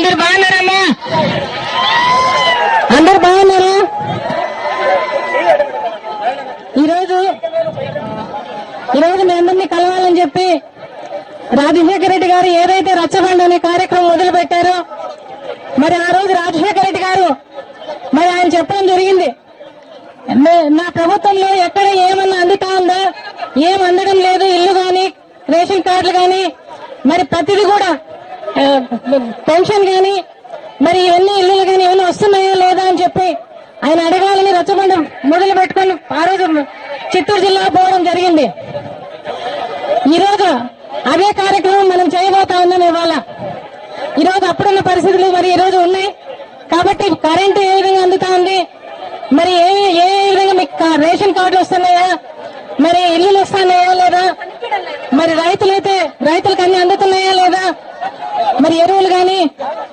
అందరు బాగున్నారమ్మా? అందరు బాగున్నారా? ఈరోజు మీ అందరినీ కలవాలని చెప్పి రాజశేఖర రెడ్డి గారు ఏదైతే రచ్చబండ అనే కార్యక్రమం మొదలు పెట్టారో, మరి ఆ రోజు రాజశేఖర రెడ్డి గారు మరి ఆయన చెప్పడం జరిగింది, నా ప్రభుత్వంలో ఎక్కడ ఏమన్నా అందుతా ఉందా, ఏం అందడం లేదు, ఇల్లు గాని రేషన్ కార్డులు గాని మరి ప్రతిదీ కూడా పెన్షన్ గాని మరి ఇవన్నీ ఇల్లులు గాని ఏమైనా వస్తున్నాయా లేదా అని చెప్పి ఆయన అడగాలని రచ్చబండ మొదలు పెట్టుకుని ఆ రోజు చిత్తూరు జిల్లా పోవడం జరిగింది. ఈరోజు అదే కార్యక్రమం మనం చేయబోతా ఉన్నాం. ఇవాళ ఈరోజు అప్పుడున్న పరిస్థితులు మరి ఈరోజు ఉన్నాయి కాబట్టి కరెంటు ఏ విధంగా అందుతా ఉంది, మరి ఏ విధంగా మీకు రేషన్ కార్డులు వస్తున్నాయా, మరి ఇల్లులు వస్తున్నాయా లేదా, మరి రైతులకు అన్ని అందుతున్నాయా లేదా, మరి ఎరువులు గాని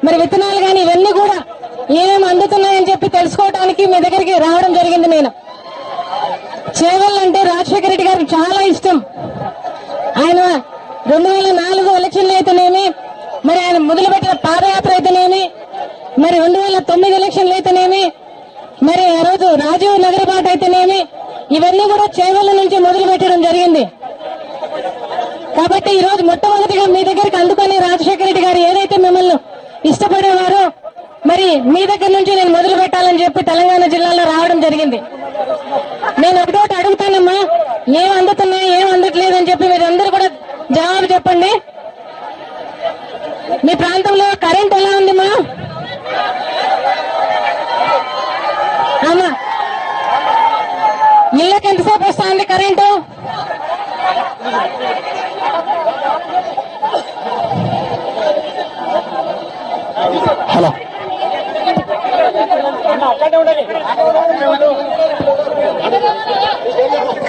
మరి విత్తనాలు గాని ఇవన్నీ కూడా ఏమేమి అందుతున్నాయని చెప్పి తెలుసుకోవడానికి మీ దగ్గరికి రావడం జరిగింది. నేను చేవెళ్ళ అంటే రాజశేఖర రెడ్డి గారికి చాలా ఇష్టం. ఆయన 2004 ఎలక్షన్లు అయితేనేమి, మరి ఆయన మొదలుపెట్టిన పాదయాత్ర అయితేనేమి, మరి 2009 ఎలక్షన్లు అయితేనేమి, మరి ఆ రోజు రాజీవ్ నగర్ బాట అయితేనేమి, ఇవన్నీ కూడా చేవెళ్ళ నుంచి మొదలు పెట్టడం జరిగింది. కాబట్టి ఈ రోజు మొట్టమొదటిగా మీ దగ్గరికి అందుకొని రాజశేఖర రెడ్డి గారు ఏదైతే మిమ్మల్ని ఇష్టపడేవారో మరి మీ దగ్గర నుంచి నేను మొదలు పెట్టాలని చెప్పి తెలంగాణ జిల్లాలో రావడం జరిగింది. నేను ఒకటోటి అడుగుతానమ్మా, ఏం అందుతున్నాయి ఏం అందట్లేదని చెప్పి మీరందరూ కూడా జవాబు చెప్పండి. మీ ప్రాంతంలో కరెంట్ ఎలా ఉందమ్మా? అమ్మా, ఇళ్ళకి ఎంతసేపు వస్తా ఉంది కరెంటు? హలో,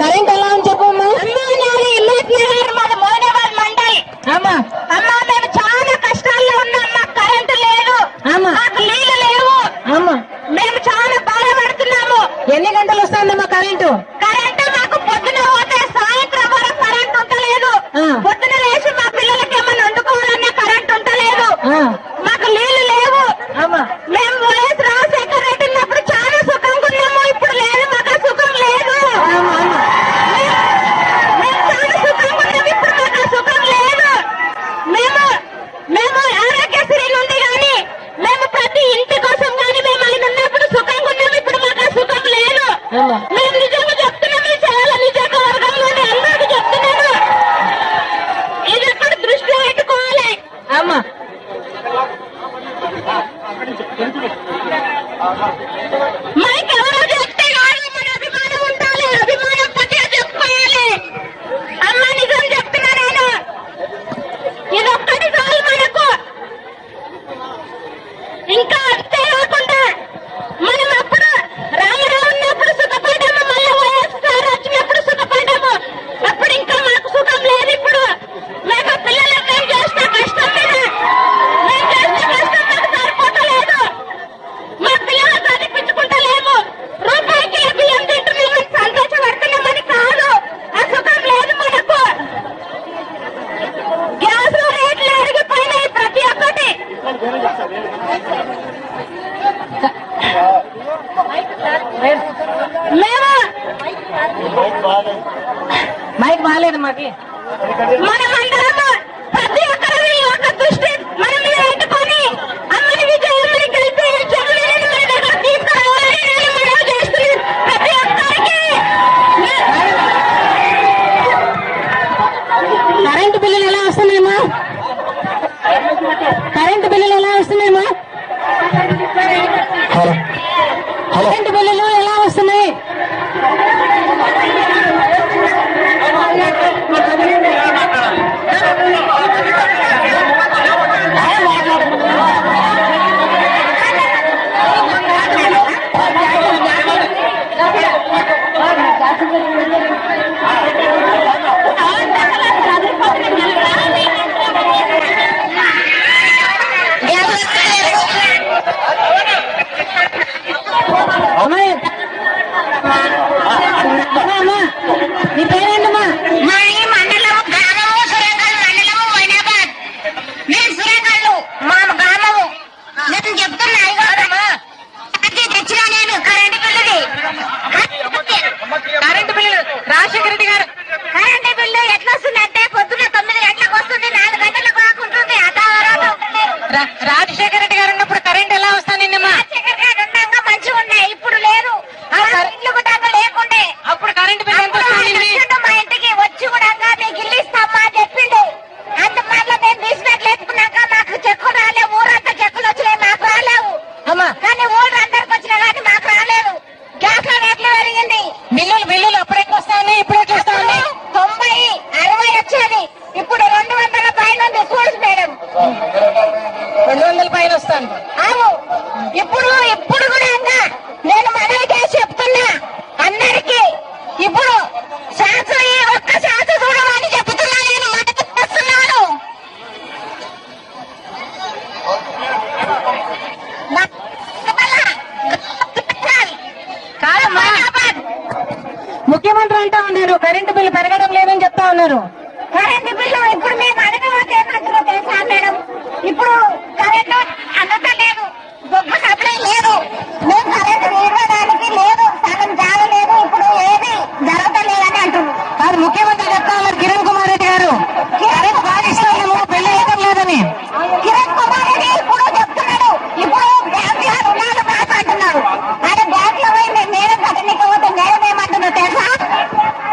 కరెంట్ ఎలా అని చెప్పమ్మా. అమ్మా మేము చాలా కష్టాల్లో ఉన్నాం, మాకు కరెంటు లేదు, మాకు నీళ్లు లేవు, అమ్మా మేము చాలా బాధపడుతున్నాము. ఎన్ని గంటలు వస్తుందమ్మా కరెంటు? కరెంటు మాకు పొద్దున పోతే సాయంత్రం వరకు కరెంట్ ఉంటలేదు. పొద్దున లేచి మా పిల్లలకి ఏమన్నా వండుకోవాలన్నా కరెంట్ ఉంటలేదు. మాకు నీళ్లు లేవు. మేము వైఎస్ రాజశేఖర రెడ్డి ఉన్నప్పుడు చాలా సుఖంగా ఉన్నాము, ఇప్పుడు లేదు, మాకు సుఖం లేదు. మేము చాలా సుఖంగా ఉన్నాము, ఇప్పుడు మాకు సుఖం లేదు. మేము ఆరోగ్యశ్రీ నుండి గాని మేము ప్రతి ఇంటి కోసం గాని మేము ఆయన ఉన్నప్పుడు సుఖంగా ఉన్నాము, ఇప్పుడు మాకు సుఖం లేదు. మేము నిజంగా చెప్తున్నాము, చాలా నిజంగా వర్గంలోనే అందరికీ చెప్తున్నాను, ఇది ఎక్కడ దృష్టిలో పెట్టుకోవాలి. అమ్మా మైక్ ఎవరో చెప్తే కాదు, మన అభిమానం ఉండాలి, అభిమానం పట్టిగా చెప్పుకోవాలి. అమ్మ నిజం చెప్తున్నా నేను, ఇది ఒక్కటి చాలు మనకు. ఇంకా అంతే కాకుండా మనం అప్పుడు రామారావు ఉన్నప్పుడు సుఖపడ్డాము, మళ్ళీ వైఎస్ఆర్ వచ్చినప్పుడు సుఖపడ్డాము, అప్పుడు ఇంకా మాకు సుఖం లేదు. ఇప్పుడు మేము పిల్లలకు మేము చేసిన కష్టం మీద మేము చేసిన కష్టం మాకు సరిపోతలేదు, మా పిల్లలకు చదివించుకుంటలేము, రూపాయికి బియ్యం తింటున్నామని సంతోషపడుతున్నామని కాదు, ఆ సుఖం లేదు మనకు. గ్యాస్ రేట్లు ఎరిగిపోయినాయి ప్రతి ఒక్కటి. మేము మైక్ బాగాలేదు మాకి. మనమందరము ప్రతి ఒక్కరి ఒక దృష్టి మన మీద పెట్టుకొని అమ్మని విజయమ్మని కలిపి చదువులను మన దగ్గర తీసుకురావాలని నేను మనవి చేస్తున్నాను ప్రతి ఒక్కరికి. కరెంటు బిల్లులు ఎలా వస్తున్నాయమ్మా? కరెంటు బిల్లులు ఎలా వస్తున్నాయమ్మా? కరెంటు బిల్లులు ఎలా వస్తున్నాయి? చెప్తున్నా తెచ్చినా నేను కరెంటు బిల్లుది. కరెంటు బిల్లు రాజశేఖర రెడ్డి గారు కరెంటు బిల్లు ఎట్లా వస్తుందంటే పొద్దున్న 9 గంటలకు వస్తుంది, 4 గంటలకు కాకుంటుంది. రాజశేఖర రెడ్డి గారు ఉన్నప్పుడు కరెంట్ ఎలా వస్తానండమ్మా? రాజశేఖర్ గారు ఉన్నాక మంచిగా ఉన్నాయి, ఇప్పుడు లేదు. ఇల్లు కూడా లేకుండే. అప్పుడు కరెంటు బిల్లు ఎంత వస్తుంది? మా ఇంటికి వచ్చి కూడా మీకు ఇల్లు ఇస్తామా అని చెప్పిండు. అందువల్ల మేము తీసినట్లు ఎత్తుకున్నాక మాకు చెక్కులు రాలేవు, ఊరంతా చెక్కులు వచ్చినాయి, మాకు రాలేవు. కానీ ఊరందరికి వచ్చినా కానీ మాకు రాలేదు. గ్యాస్ లో రేట్లు పెరిగింది. బిల్లులు అప్పుడు ఎక్కువ వస్తాయని ఇప్పుడు ఎట్లా వస్తాయండి? 90, 60 వచ్చేది, ఇప్పుడు 200 పైన ఉంది. చూడు మేడం, 200 పైన వస్తాను. ఇప్పుడు కూడా అన్నా నేను మనవి చేసి చెప్తున్నా అందరికి. ఇప్పుడు శాస్త్ర ఒక్క శాస్త్ర చూడమని చెప్తున్నా, నేను మనకు చేస్తున్నాను. ముఖ్యమంత్రి అంటా ఉన్నారు కరెంటు బిల్లు పెరగడం లేదని చెప్తా ఉన్నారు. కరెంటు బిల్లు ఇప్పుడు మేము అడగబోతే ఏమంటారో తెలుసా మేడం? ఇప్పుడు కరెంటు అందటం లేదు, గొప్ప సప్లై లేదు, మేము కరెంటు ఇవ్వడానికి లేదు, సగం జాగలేదు, ఇప్పుడు ఏది జరగలేదని అంటున్నారు. కాదు ముఖ్యమంత్రి చెప్తా ఉన్నారు కిరణ్ కుమార్ రెడ్డి గారు కరెంట్ బాగా ఇస్తాము పెళ్లి వేయడం లేదని. కిరణ్ కుమార్ రెడ్డి ఇప్పుడు చెప్తున్నాడు, ఇప్పుడు బ్యాంక్ లో రుణాలు మాట్లాడుతున్నాడు. ఆయన బ్యాంక్ లో పోయి మేడం కట్టనీకి పోతే మేడం ఏమంటుందో తెలుసా?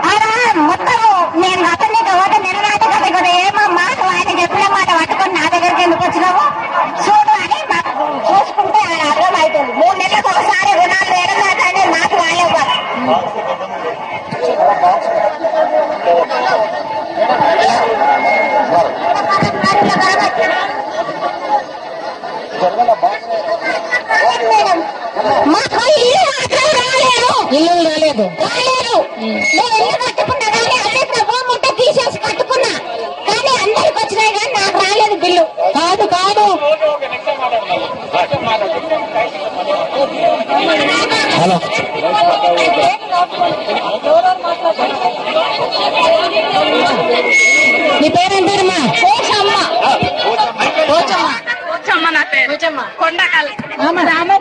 ఆయన మొత్తం నేను కట్టనీకి పోతే నిర్ణయాన్ని కట్ట కదా, ఏమమ్మా ఆయన చెప్పిన మాట పట్టుకొని నా దగ్గరికి ఎందుకు వచ్చినావు చూడు అని మాకు చూసుకుంటే ఆయన అర్థం అవుతుంది. 3 నెలలకు ఒకసారి రుణాలు వేయడం అనేది మాకు వాళ్ళే మాకు ఇల్లు రాలేదు. నేను ఇల్లు కట్టుకున్నా కానీ అదే ప్రభావం ఉంటే తీసేసి కట్టుకున్నా, కానీ అందరికి వచ్చినాయి కానీ నాకు రాలేదు బిల్లు. కాదు హలో నీ పేరేం పేరమ్మా?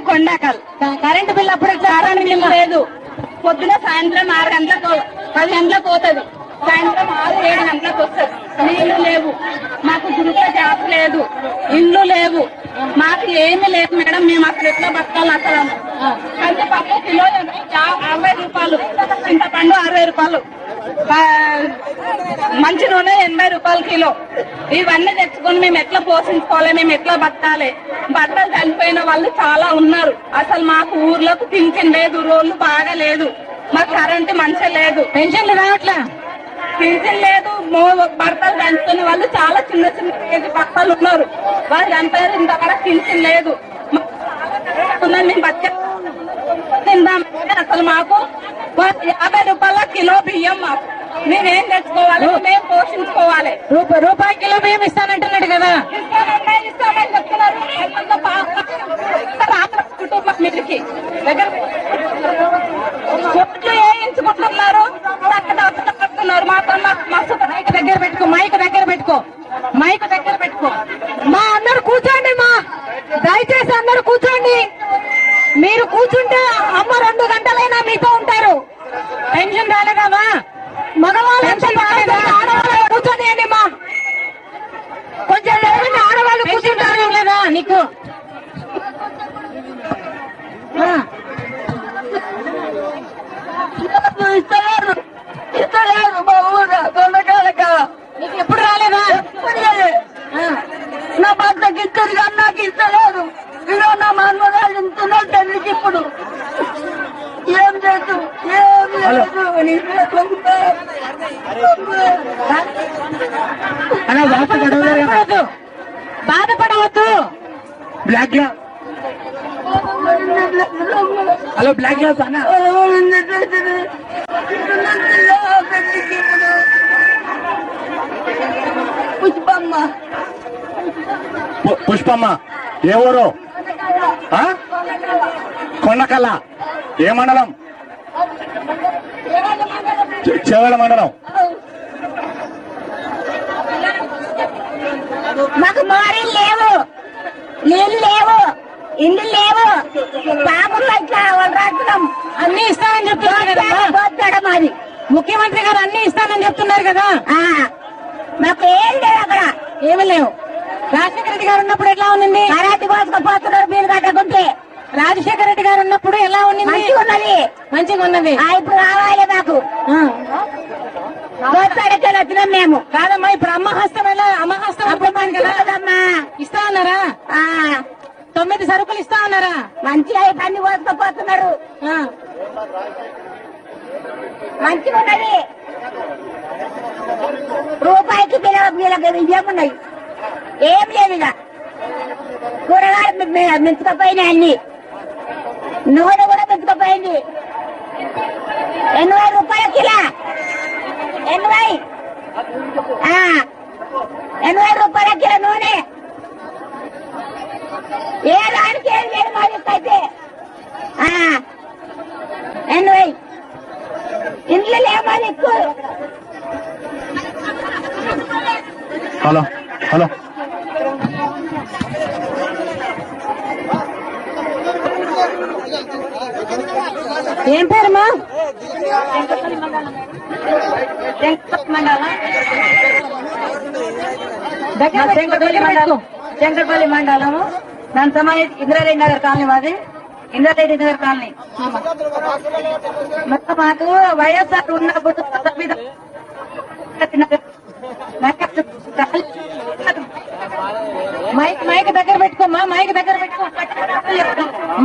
కొండకల్. కరెంటు బిల్లు అప్పుడు కరెంట్ బిల్లు లేదు. పొద్దున సాయంత్రం 6 గంటలకు 10 గంటలకు పోతుంది, సాయంత్రం 6, 7 గంటలకు వస్తుంది. నీళ్లు లేవు, మాకు గురుత గ్యాస్ లేదు, ఇల్లు లేవు, మాకు ఏమీ లేదు మేడం. మేము అసలు ఎట్లా బతకాలి? అసలు కందిపప్పు కిలో 60 రూపాయలు, చింతపండు 60 రూపాయలు, మంచి నూనె 80 రూపాయలు కిలో. ఇవన్నీ తెచ్చుకొని మేము ఎట్లా పోషించుకోవాలి? మేము ఎట్లా బతకాలి? బట్టలు చనిపోయిన వాళ్ళు చాలా ఉన్నారు. అసలు మాకు ఊర్లోకి పింఛన్ లేదు, రోడ్లు బాగా లేదు, మాకు కరెంటు మంచిగా లేదు, పెన్షన్లు రావట్లా, పింఛన్ లేదు. భర్తలు చనిపోయిన వాళ్ళు చాలా చిన్న ఏజ్ భర్తలు ఉన్నారు, వాళ్ళు చనిపోయారు, ఇంతవరకు పింఛన్ లేదు. మేము బతికే అసలు మాకు 50 రూపాయల కిలో బియ్యం మాకు మేమేం తెచ్చుకోవాలి? మేము పోషించుకోవాలి. రూపాయి కిలో బియ్యం ఇస్తానంటున్నాడు కదా. ఇస్తామని చెప్తున్నారు. కుటుంబం మీదకి దగ్గర ఓట్లు వేయించుకుంటున్నారు, పడుతున్నారు. మాతో మస్తు మైక్ దగ్గర పెట్టుకో. మా అందరు కూర్చోండి, దయచేసి అందరు కూర్చోండి. మీరు కూర్చుంటే అమ్మ 2 గంటలైనా మీతో ఉంటారు. పెన్షన్ రాలేదమ్మా? మగవాళ్ళు ఆడవాళ్ళు కూర్చొని మా కొంచెం లేదండి, ఆడవాళ్ళు కూర్చుంటారు లేదా నీకు? ఇస్తలేరు మా ఊరు కొండకాలక. నీకు ఎప్పుడు రాలేదా? నా భర్తకి ఇస్తారు కానీ నాకు ఇస్తలేదు. ఇదో నా మనవరాలు ఇంటున్నారు తండ్రికి. ఇప్పుడు ఏం చేస్తూ బాధపడవద్దు. Black glass, hello black glass అన్న. పుష్పమ్మ ఏ ఊరు? కొండకల్ల. ఏ మండలం? చెవెళ్ళ మండలం. మాకు మోరీలు లేవు, నీళ్ళు లేవు, ఇల్లు లేవు పాపంలో ఇట్లా రాస్తున్నాం. అన్ని ఇస్తానని చెప్తున్నారు కదా మాది ముఖ్యమంత్రి గారు, అన్ని ఇస్తానని చెప్తున్నారు కదా. మాకు ఏం లేదు అక్కడ, ఏమీ లేవు. రాజశేఖర రెడ్డి గారు ఉన్నప్పుడు ఎట్లా ఉన్నింది? కరాటి కోసుకుపోతున్నారు మీరు కట్టకుంటే. రాజశేఖర రెడ్డి గారు ఉన్నప్పుడు ఎలా ఉన్నింది? మంచిగా ఉన్నది, మంచిగా ఉన్నది. ఇప్పుడు కావాలి మాకు. గోస్తాడకి వచ్చినాం మేము. కాదమ్మా, ఇప్పుడు అమ్మహస్తం ఎలా? అమ్మహస్తం కదమ్మా ఇస్తా ఉన్నారా? 9 సరుకులు ఇస్తా ఉన్నారా? మంచిగా పని కోసుకుపోతున్నారు, మంచిగా ఉన్నది. రూపాయికి వీళ్ళకి ఇదేమున్నాయి, ఏం లేదు. ఇక కూరగాయలు మెచ్చుకపోయినాయి, అన్ని నూనె కూడా మెచ్చుకపోయింది. 80 రూపాయల కిలో, 80 రూపాయల కిలో నూనె. ఏ దానికి ఏం లేదు మా అయితే 80. ఇంట్లో లేమని ఎక్కువ. హలో హలో ఏం పేరమ్మా? శంకర్పల్లి మండలము, దాని సంబంధించి ఇంద్రారెడ్డి నగర్ కాలనీ. మాది ఇంద్రారెడ్డి నగర్ కాలనీ. మొత్తం మాకు వైఎస్ఆర్ ఉన్నప్పుడు మైక్ దగ్గర పెట్టుకోమ్మా, మైక్ దగ్గర పెట్టుకో,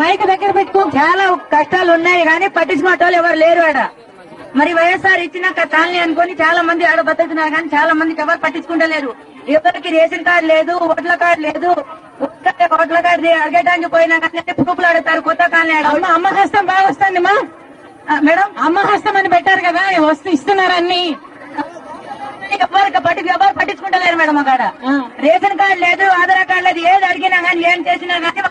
మైక్ దగ్గర పెట్టుకో. చాలా కష్టాలు ఉన్నాయి కానీ పట్టించుకునే వాళ్ళు ఎవరు లేరు ఆడ. మరి వైఎస్ఆర్ ఇచ్చినాక కాలనీ అనుకుని చాలా మంది ఆడ బతుకుతున్నారు కానీ చాలా మందికి ఎవరు పట్టించుకుంటలేరు. ఎవరికి రేషన్ కార్డు లేదు, ఓట్ల కార్డు లేదు. ఓట్ల కార్డు అడగడానికి పోయినా కానీ ప్రూఫ్లు అడుగుతారు. కొత్త కాలనీ అమ్మహస్తం బాగా వస్తుంది మా మేడం. అమ్మహస్తం అని పెట్టారు కదా, ఇస్తున్నారు అన్ని. ఎవరు పట్టించుకుంటలేరు మేడం. అక్కడ రేషన్ కార్డు లేదు, ఆధార్ కార్డు లేదు. ఏది అడిగినా కానీ ఏం చేసినా కానీ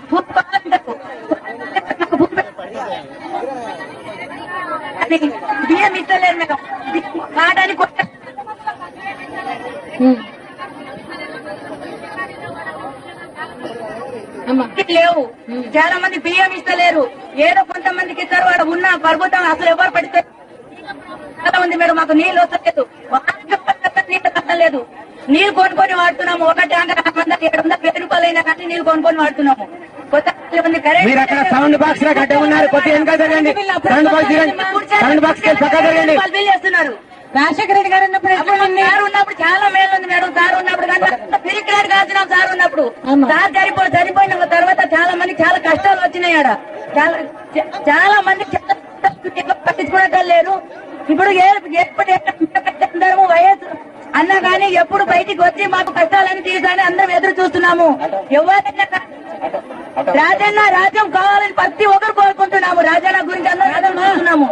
బియ్యం ఇస్తలేరు మేడం. కాదని లేవు. చాలా మంది బియ్యం ఇస్తలేరు. ఏదో కొంతమందికి ఇస్తారు. వాడు ఉన్న ప్రభుత్వం అసలు ఎవరు పడితే చాలా ఉంది మేడం. మాకు నీళ్లు వస్తలేదు, నీళ్లు కట్టలేదు. నీళ్లు కొనుక్కొని వాడుతున్నాము. ఒకటి అంటే 700 రూపాయలు అయినా కానీ నీళ్లు కొనుక్కొని వాడుతున్నాము. కొత్త మంది మీరు అక్కడ సౌండ్ బాక్స్ లో కట్టే ఉన్నారు. కొద్దిగా వెనక జరగండి, సౌండ్ బాక్స్ సౌండ్ బాక్స్ చక్కగా జరగండి. బిల్ చేస్తున్నారు. రాజశేఖర రెడ్డి గారు ఉన్నప్పుడు సార్ ఉన్నప్పుడు చాలా మేలు ఉంది మేడం. సార్ ఉన్నప్పుడు పిరికిరాడు కాల్చినాం. సార్ ఉన్నప్పుడు సార్ చనిపోయిన తర్వాత చాలా మంది చాలా కష్టాలు వచ్చినాయి ఆడ. చాలా మంది పట్టించుకునే లేరు. ఇప్పుడు అందరము వయసు అన్నా కానీ ఎప్పుడు బయటికి వచ్చి మాకు కష్టాలని తీసాని అందరం ఎదురు చూస్తున్నాము. ఎవరైనా రాజన్న రాజ్యం కావాలని ప్రతి ఒక్కరు కోరుకుంటున్నాము. రాజన్న గురించి అందరూ చూస్తున్నాము.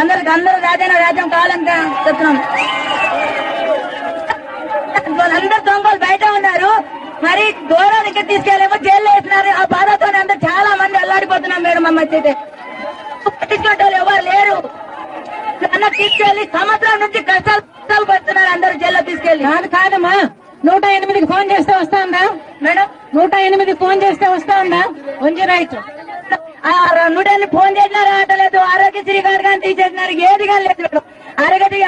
అందరూ రాజన్న రాజ్యం కావాలని చెప్తున్నాము. వాళ్ళందరూ దొంగలు బయట ఉన్నారు. మరి దూరం దగ్గర తీసుకెళ్ళేమో జైల్లో వేస్తున్నారు. ఆ బాధతో అందరూ చాలా మంది అల్లాడిపోతున్నాం మేడం. మమ్మల్ని అయితే పట్టించుకుంటే వాళ్ళు ఎవరు లేరు. అన్న తీసుకెళ్లి సంవత్సరం నుంచి కష్టాలు పడుతున్నారు. అందరూ జైల్లో తీసుకెళ్లి. కాదమ్మా, 108కి ఫోన్ చేస్తే వస్తా ఉందా మేడం? 108కి ఫోన్ చేస్తే వస్తా ఉందా? రైట్. 108 ఫోన్ చేసినా రావట్లేదు. ఆరోగ్యశ్రీ గారు కానీ తీసేసినారు. ఏది కానీ లేదు మేడం. అరగటి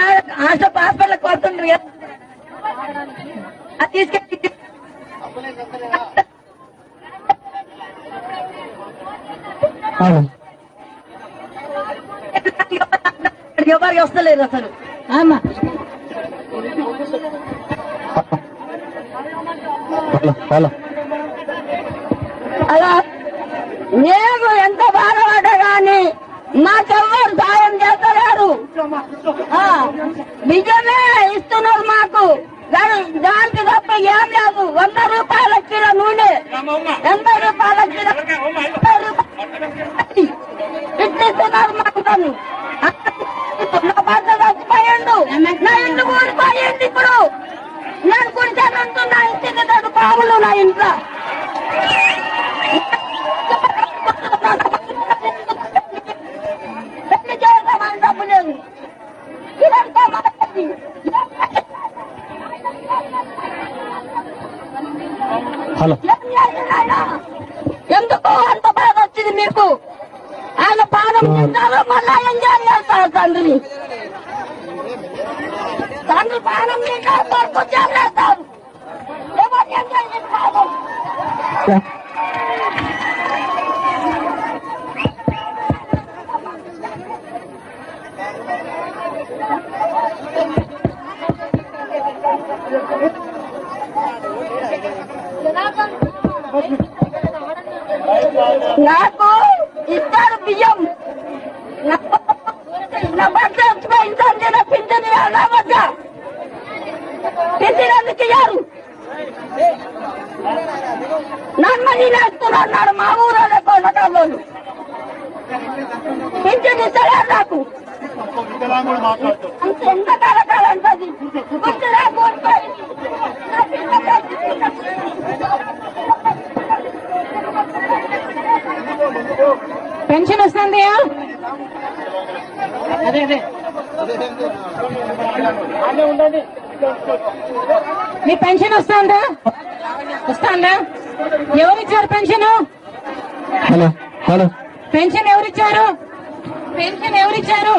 హాస్పిటల్ కొడుతుండ్రు. అది తీసుకెళ్ళి ఎవరికి వస్తలేదు అసలు. అలా మేము ఎంత బాధపడ్డా గాని మాకెవ్వరు సాయం చేస్తలేరు. నిజమే ఇస్తున్నారు మాకు, దానికి తప్ప ఏం లేదు. 100 రూపాయల కిలో నూనె, 80 రూపాయల కిలో ఇస్తున్నారు మాకు. నా భర్త చచ్చిపోయిండు, నా ఇల్లు కూలిపోయింది. ఇప్పుడు నేను కుడిచానంటున్నా. ఇంటికి తోడు పావులు నా ఇంట్లో. పెళ్లి చేస్తామని డబ్బు లేదు. ఇదంతా మనకి హలో ఎందుకు మీకు. ఆయన పానం తింటారు, మళ్ళా ఎంజాయ్ చేస్తారు తండ్రిని. తండ్రి పానం తింటారు, కొడుకు చేస్తారు. ఎవరు ఎంజాయ్ చేస్తారు? నాకు ఇస్తారు బియ్యం, నా భర్త చచ్చిపోయింది, పింఛని వద్ద పింఛన్ ఎందుకు ఇయ్యారు? నన్ను నేనేస్తున్నాడు మా ఊరోళ్ళ కొనటోళ్ళు. పింఛన్ ఇస్తారా నాకు? ఎంత కలకాలంటది పెన్షన్ వస్తుంది. అదే అదే మీ పెన్షన్ వస్తుందా? ఎవరిచ్చారు పెన్షన్? హలో హలో పెన్షన్ ఎవరిచ్చారు? పెన్షన్ ఎవరిచ్చారు?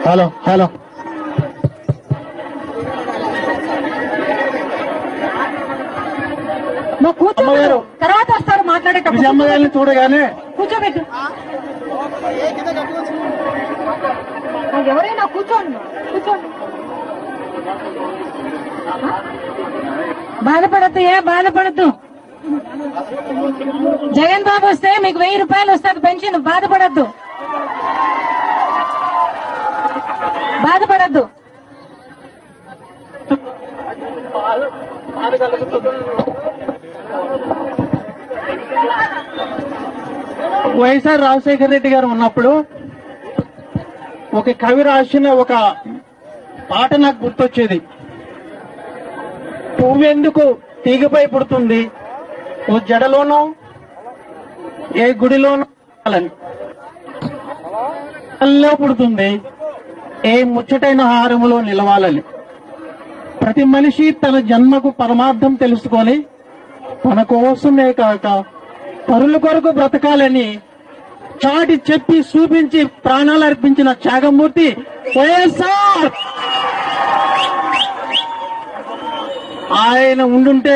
హలో హలో మా కూర్చోబెట్టు, తర్వాత వస్తారు మాట్లాడేటప్పుడు. విజయమ్మగారిని చూడగానే కూర్చోబెట్టు. ఎవరైనా కూర్చోండి, కూర్చోండి. బాధపడద్దు, బాధపడద్దు. జగన్ బాబు వస్తే మీకు 1000 రూపాయలు వస్తుంది పెన్షన్. బాధపడద్దు, బాధపడద్దు. వైఎస్ఆర్ రాజశేఖర రెడ్డి గారు ఉన్నప్పుడు ఒక కవి రాసిన ఒక పాట నాకు గుర్తొచ్చేది. పువ్వెందుకు తీగపై పుడుతుంది, ఓ జడలోనో ఏ గుడిలోనో పుడుతుంది, ఏ ముచ్చటైన హారములో నిలవాలని. ప్రతి మనిషి తన జన్మకు పరమార్థం తెలుసుకొని తన కోసమే కాక పరుల కొరకు బ్రతకాలని చాటి చెప్పి చూపించి ప్రాణాలు అర్పించిన త్యాగమూర్తి వైఎస్ఆర్. ఆయన ఉండుంటే,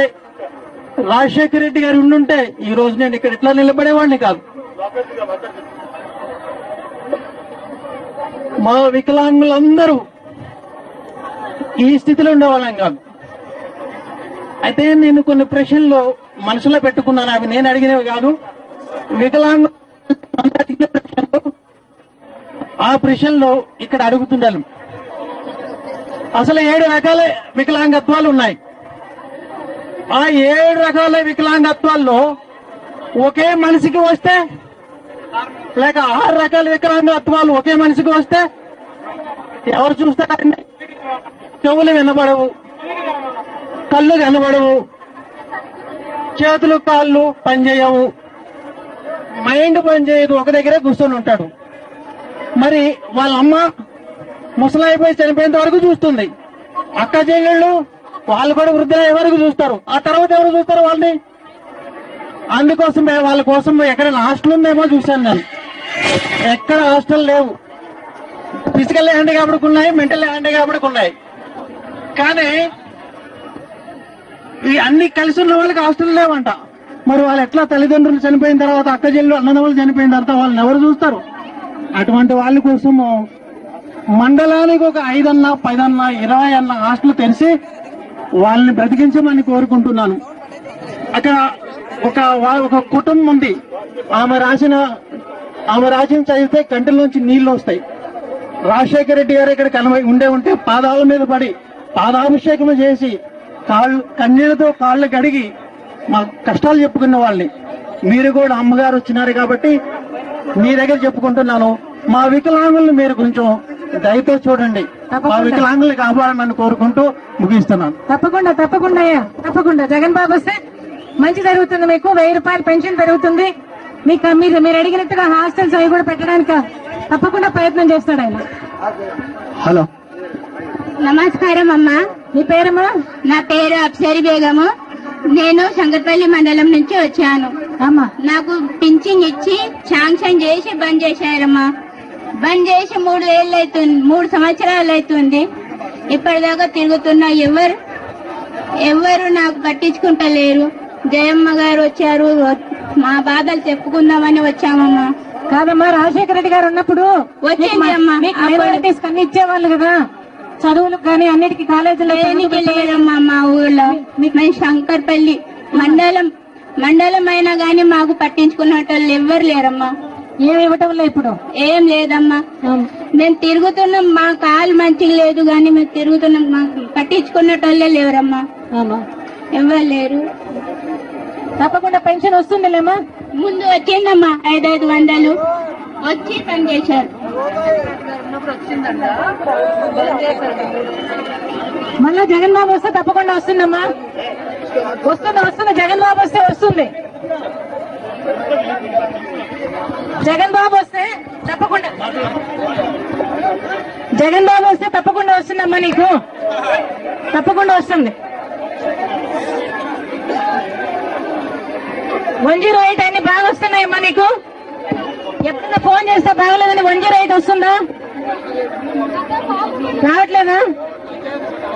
రాజశేఖర రెడ్డి గారు ఉండుంటే ఈ రోజు నేను ఇక్కడ ఇట్లా నిలబడేవాడిని కాదు. మా వికలాంగులందరూ ఈ స్థితిలో ఉండేవాళ్ళం కాదు. అయితే నేను కొన్ని ప్రశ్నలు మనసులో పెట్టుకున్నాను. అవి నేను అడిగినవి కాదు, వికలాంగులు ఆ ప్రశ్నలో ఇక్కడ అడుగుతున్నాను. అసలు 7 రకాల వికలాంగత్వాలు ఉన్నాయి. ఆ 7 రకాల వికలాంగత్వాల్లో ఒకే మనిషికి వస్తే, లేక 6 రకాల వికలాంగత్వాలు ఒకే మనిషికి వస్తే ఎవరు చూస్తారండి? చెవులు వినబడవు, కళ్ళు కనబడవు, చేతులు కాళ్ళు పనిచేయవు, మైండ్ పనిచేయదు, ఒక దగ్గరే కూర్చొని ఉంటాడు. మరి వాళ్ళ అమ్మ ముసలైపోయి చనిపోయేంత వరకు చూస్తుంది. అక్క చెల్లెళ్ళు వాళ్ళు కూడా వృద్ధులయ్యే వరకు చూస్తారు. ఆ తర్వాత ఎవరు చూస్తారు వాళ్ళని? అందుకోసమే వాళ్ళ కోసం ఎక్కడైనా హాస్టల్ ఉందేమో చూశాను నేను. ఎక్కడ హాస్టల్ లేవు. ఫిజికల్ హ్యాండిక్యాప్డ్కి ఉన్నాయి, మెంటల్ హ్యాండిక్యాప్డ్కి ఉన్నాయి. కానీ ఈ అన్ని కలిసి ఉన్న వాళ్ళకి హాస్టల్ లేవంట. మరి వాళ్ళు ఎట్లా తల్లిదండ్రులు చనిపోయిన తర్వాత, అక్క చెల్లెలు అన్నదమ్ములు చనిపోయిన తర్వాత వాళ్ళని ఎవరు చూస్తారు? అటువంటి వాళ్ళ కోసము మండలానికి ఒక 5 అన్నా 10 అన్నా 20 అన్నా హాస్టల్ తెరిచి వాళ్ళని బ్రతికించమని కోరుకుంటున్నాను. అక్కడ ఒక కుటుంబం ఉంది. ఆమె రాసిన చదివితే కంటిలోంచి నీళ్లు వస్తాయి. రాజశేఖర రెడ్డి గారు ఇక్కడ ఉంటే పాదాల మీద పడి పాదాభిషేకం చేసి కన్నీళ్లతో కాళ్ళు కడిగి మా కష్టాలు చెప్పుకున్న వాళ్ళని. మీరు కూడా అమ్మగారు వచ్చినారు కాబట్టి మీ దగ్గర చెప్పుకుంటున్నాను. మా వికలాంగులను మీరు కొంచెం దయతో చూడండి, మా వికలాంగుల్ని కాపాడమని కోరుకుంటూ ముగిస్తున్నాను. తప్పకుండా తప్పకుండా అయ్యా, తప్పకుండా. జగన్ బాబు వస్తే మంచి జరుగుతుంది. మీకు 1000 రూపాయలు పెన్షన్ పెరుగుతుంది. మీకు మీరు అడిగినట్టుగా హాస్టల్స్ అవి కూడా పెట్టడానికి తప్పకుండా ప్రయత్నం చేస్తాడు ఆయన. హలో, నమస్కారం అమ్మా. నీ పేరమ్మా? నా పేరు అప్సరి బేగము. నేను శంకర్పల్లి మండలం నుంచి వచ్చాను. అమ్మా, నాకు పింఛన్ ఇచ్చి శాంక్షన్ చేసి బంద్ చేశారమ్మా. బంద్ చేసి 3 సంవత్సరాలు అవుతుంది. ఇప్పటిదాకా తిరుగుతున్నా, ఎవరు నాకు పట్టించుకుంటలేరు. జయమ్మ గారు వచ్చారు, మా బాధలు చెప్పుకుందామని వచ్చామమ్మా. కాదమ్మా, రాజశేఖర రెడ్డి గారు ఉన్నప్పుడు వచ్చింది అమ్మా. మైనారిటీస్ అన్ని ఇచ్చేవాళ్ళు కదా, చదువులకు కానీ అన్నిటికీ కాలేజీలో. లేదమ్మా మా ఊళ్ళో. మేము శంకర్పల్లి మండలం అయినా గానీ మాకు పట్టించుకున్నట్టు ఎవ్వరు లేరమ్మా. ఏమి ఇవ్వటం లేదు ఇప్పుడు? ఏం లేదమ్మా. మేము తిరుగుతున్నాం, మా కాలు మంచిగా లేదు గానీ మేము తిరుగుతున్నాం, మాకు పట్టించుకున్నట్టోళ్ళే లేవరమ్మా. ఎవరు లేరు. తప్పకుండా పెన్షన్ వస్తుందిలేమ్మా. ముందు వచ్చిందమ్మా 500 వచ్చి పని చేశారు. మళ్ళా జగన్ బాబు వస్తే తప్పకుండా వస్తుందమ్మా. వస్తుంది. జగన్ బాబు వస్తే వస్తుంది. జగన్ బాబు వస్తే తప్పకుండా వస్తుందమ్మా. నీకు తప్పకుండా వస్తుంది. 108 అన్ని బాగా వస్తున్నాయమ్మా నీకు. ఎప్పుడైనా ఫోన్ చేస్తే బాగలేదని 108 వస్తుందా? రావట్లేదా?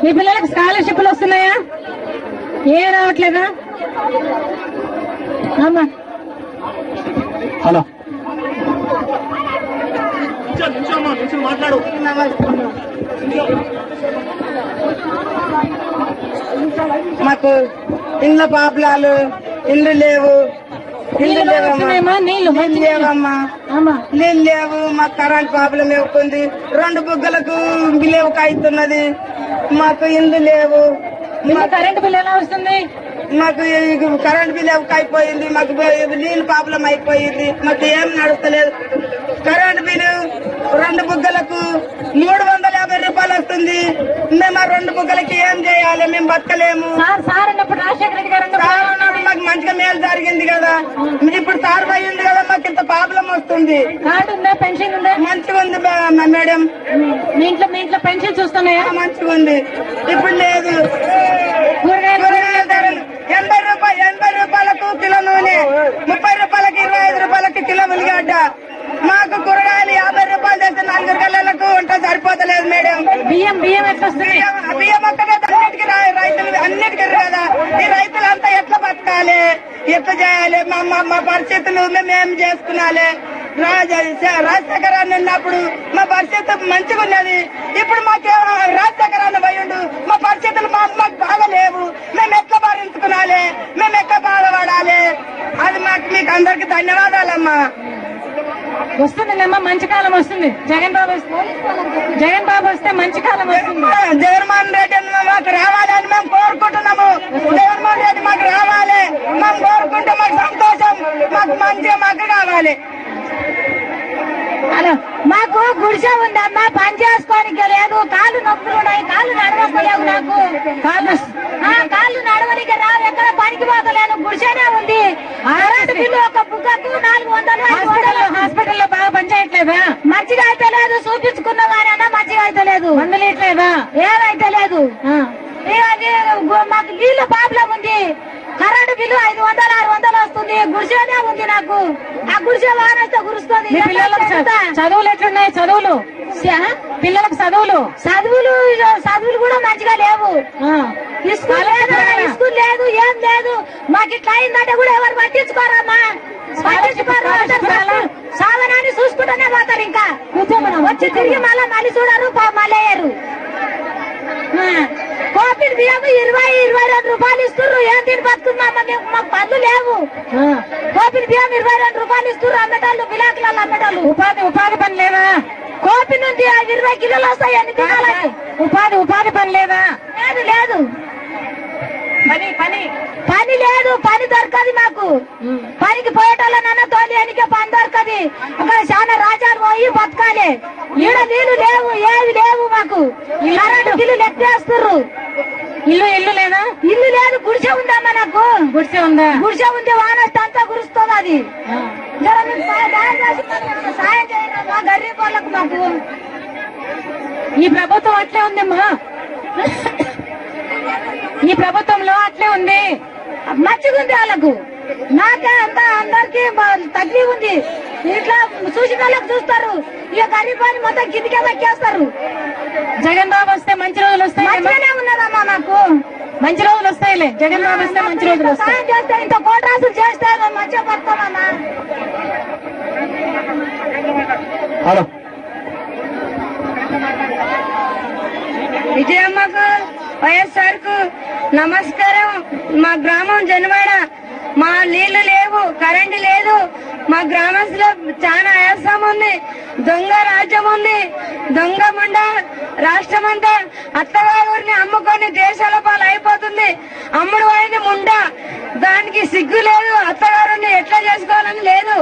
మీ పిల్లలకు స్కాలర్షిప్లు వస్తున్నాయా? ఏం రావట్లేదా? అమ్మా, హలో, మాట్లాడు. మాకు ఇండ్ల పాపలాలు, ఇల్లు లేవు. వస్తున్నాయమ్మా నీళ్లు? లేవమ్మా, నీళ్ళు లేవు. మాకు కరెంట్ ప్రాబ్లం అవుతుంది. 2 బుగ్గలకు లేవు కాయితున్నది. మాకు ఇండ్లు లేవు. కరెంట్ బిల్ ఎలా వస్తుంది? మాకు కరెంట్ బిల్ అయిపోయింది. మాకు నీళ్ళు ప్రాబ్లం అయిపోయింది. మాకు ఏం నడుస్తలేదు. కరెంట్ బిల్లు 2 బుగ్గలకు 350 రూపాయలు వస్తుంది. మేము ఆ 2 బుగ్గలకి ఏం చేయాలి? మేము బతకలేము. సార్ అన్నప్పుడు రాజశేఖర రెడ్డి గారు సార్ ఉన్నప్పుడు మాకు మంచిగా మేలు జరిగింది కదా. ఇప్పుడు సార్ అయ్యింది కదా, మాకు ఇంత ప్రాబ్లం వస్తుంది. కార్డు ఉందా? పెన్షన్ ఉందా? మంచిగా ఉంది మేడం. మీ ఇంట్లో పెన్షన్ చూస్తున్నాయా? మంచిగా ఉంది. ఇప్పుడు లేదు. కూరగాయలు 80 రూపాయలకు కిలో నూనె, 30 రూపాయలకి 25 రూపాయలకి కిలో ఉల్లిగడ్డ. మాకు కూరగాయలు 50 రూపాయలు తెస్తే 4 గంటలకు వంట సరిపోతలేదు మేడం. బియ్యం ఎట్లా వస్తుంది? బియ్యం ఒక్కటే అన్నిటికీ రైతులు అన్నిటికీ కదా. ఈ రైతులంతా ఎట్లా బతకాలి? ఎట్లా చేయాలి? మా పరిస్థితులు మేమేం చేసుకున్నాలి? రాజశేఖర ఉన్నప్పుడు మా పరిస్థితి మంచిగా ఉన్నది. ఇప్పుడు మాకు రాజశేఖర పోయిండు, మా పరిస్థితులు మాకు బాగలేవు. మేము ఎట్లా భరించుకున్నాలి? మేము ఎట్లా బాధపడాలి? అది మీకు అందరికి ధన్యవాదాలమ్మా. వస్తుందిలేమ్మా, మంచి కాలం వస్తుంది. జగన్ బాబు వస్తే మంచి కాలం వస్తుంది. జగన్మోహన్ రెడ్డి మాకు రావాలని మేము కోరుకుంటున్నాము. జగన్మోహన్ రెడ్డి మాకు రావాలి. మేము కోరుకుంటే మాకు సంతోషం. మాకు మంచిగా మాకు కావాలి. మాకు గుడిసె ఉందమ్మా, పని చేసుకోనికి లేదు. కాళ్ళు నొప్పులు ఉన్నాయి, కాళ్ళు నడవలేవు. నాకు కాళ్ళు నడవనికి రావు. ఎక్కడ పనికి పోతలేను. గుడిసెనే ఉంది. కరెంటు బిల్లు ఒక బుక్కకు 400. హాస్పిటల్లో బాగా పనిచేయట్లేదా? మంచిగా అయితే లేదు. చూపించుకున్న వారైనా మంచిగా అయితే లేదు. మందులు ఇట్లేదా? ఏమైతే లేదు. మాకు నీళ్లు ప్రాబ్లం ఉంది. కరెంటు బిల్లు 500-600 వస్తుంది. గుడిసెనే ఉంది నాకు. ఆ గుడిసె వానొస్తే గురుస్తుంది. చదువులు ఎట్లున్నాయి? పిల్లలకు చదువులు కూడా మంచిగా లేవు. స్కూల్ లేదు, ఏం లేదు. మాకు ఇట్లా అయిందంటే కూడా ఎవరు పట్టించుకోరమ్మా. సాధనాన్ని చూసుకుంటూనే పోతారు. ఇంకా వచ్చి తిరిగి మళ్ళీ చూడరు, మళ్ళీ వేయరు. కోపిడి బియ్యం 20-22 రూపాయలు ఇస్తున్నారు. ఏం తిని బతుకున్నామా మేము? మాకు పనులు లేవు. కోపిడి బియ్యం 22 రూపాయలు ఇస్తున్నారు. అమ్మటాళ్ళు బిలాకులలో అమ్మటాళ్ళు. ఉపాధి పని లేదా? కోపి నుంచి 20 కిలోలు వస్తాయి. అన్ని తినాలని ఉపాధి పని లేదా? లేదు. పని లేదు. పని దొరకదు మాకు. పనికి పోయేటోళ్ళనన్నా తోలియానికే పని దొరకదు. అక్కడ చాలా రాజాలు పోయి బతకాలి. ఈడ నీళ్లు లేవు, ఏవి లేవు. మాకు కరెంటు బిల్లు లెక్కేస్తున్నారు. ఇల్లు లేదా? ఇల్లు లేదు. గుడిసె ఉందమ్మా నాకు. గుడిసె ఉందా? గుడిసె ఉంది. వానొస్తే అంతా గురుస్తుంది. అది సాయం చేయరా గరీబ్ వాళ్ళకు. మాకు ఈ ప్రభుత్వం అట్లే ఉందమ్మా. ఈ ప్రభుత్వంలో అట్లే ఉంది. మంచిగా ఉంది వాళ్ళకు. నాకే అంతా అందరికి తగ్గి ఉంది. ఇట్లా చూసిన వాళ్ళకి చూస్తారు, ఇక గరీబాన్ని మొత్తం కిందికే దక్కేస్తారు. జగన్ బాబు వస్తే మంచి రోజులు వస్తాయి. మంచిగానే ఉన్నదమ్మా నాకు. మంచి రోజులు వస్తాయిలే. జగన్ బాబు వస్తే మంచి రోజులు వస్తాయి. సాయం చేస్తే ఇంత కోట్రాసులు చేస్తే మంచిగా పడతామమ్మా. హలో విజయమ్మకు, వైఎస్ఆర్ కు నమస్కారం. మా గ్రామం జనవాడ. మా నీళ్లు లేవు, కరెంటు లేదు. మా గ్రామస్తులో చాలా ఆయాసం ఉంది. దొంగ రాజ్యం ఉంది. దొంగ ముండ రాష్ట్రం అంతా అత్తగారిని అమ్ముకొని దేశాల పాలు అయిపోతుంది. అమ్ముడు వాడిని ముండ. దానికి సిగ్గు లేదు. అత్తగారిని ఎట్లా చేసుకోవాలని లేదు.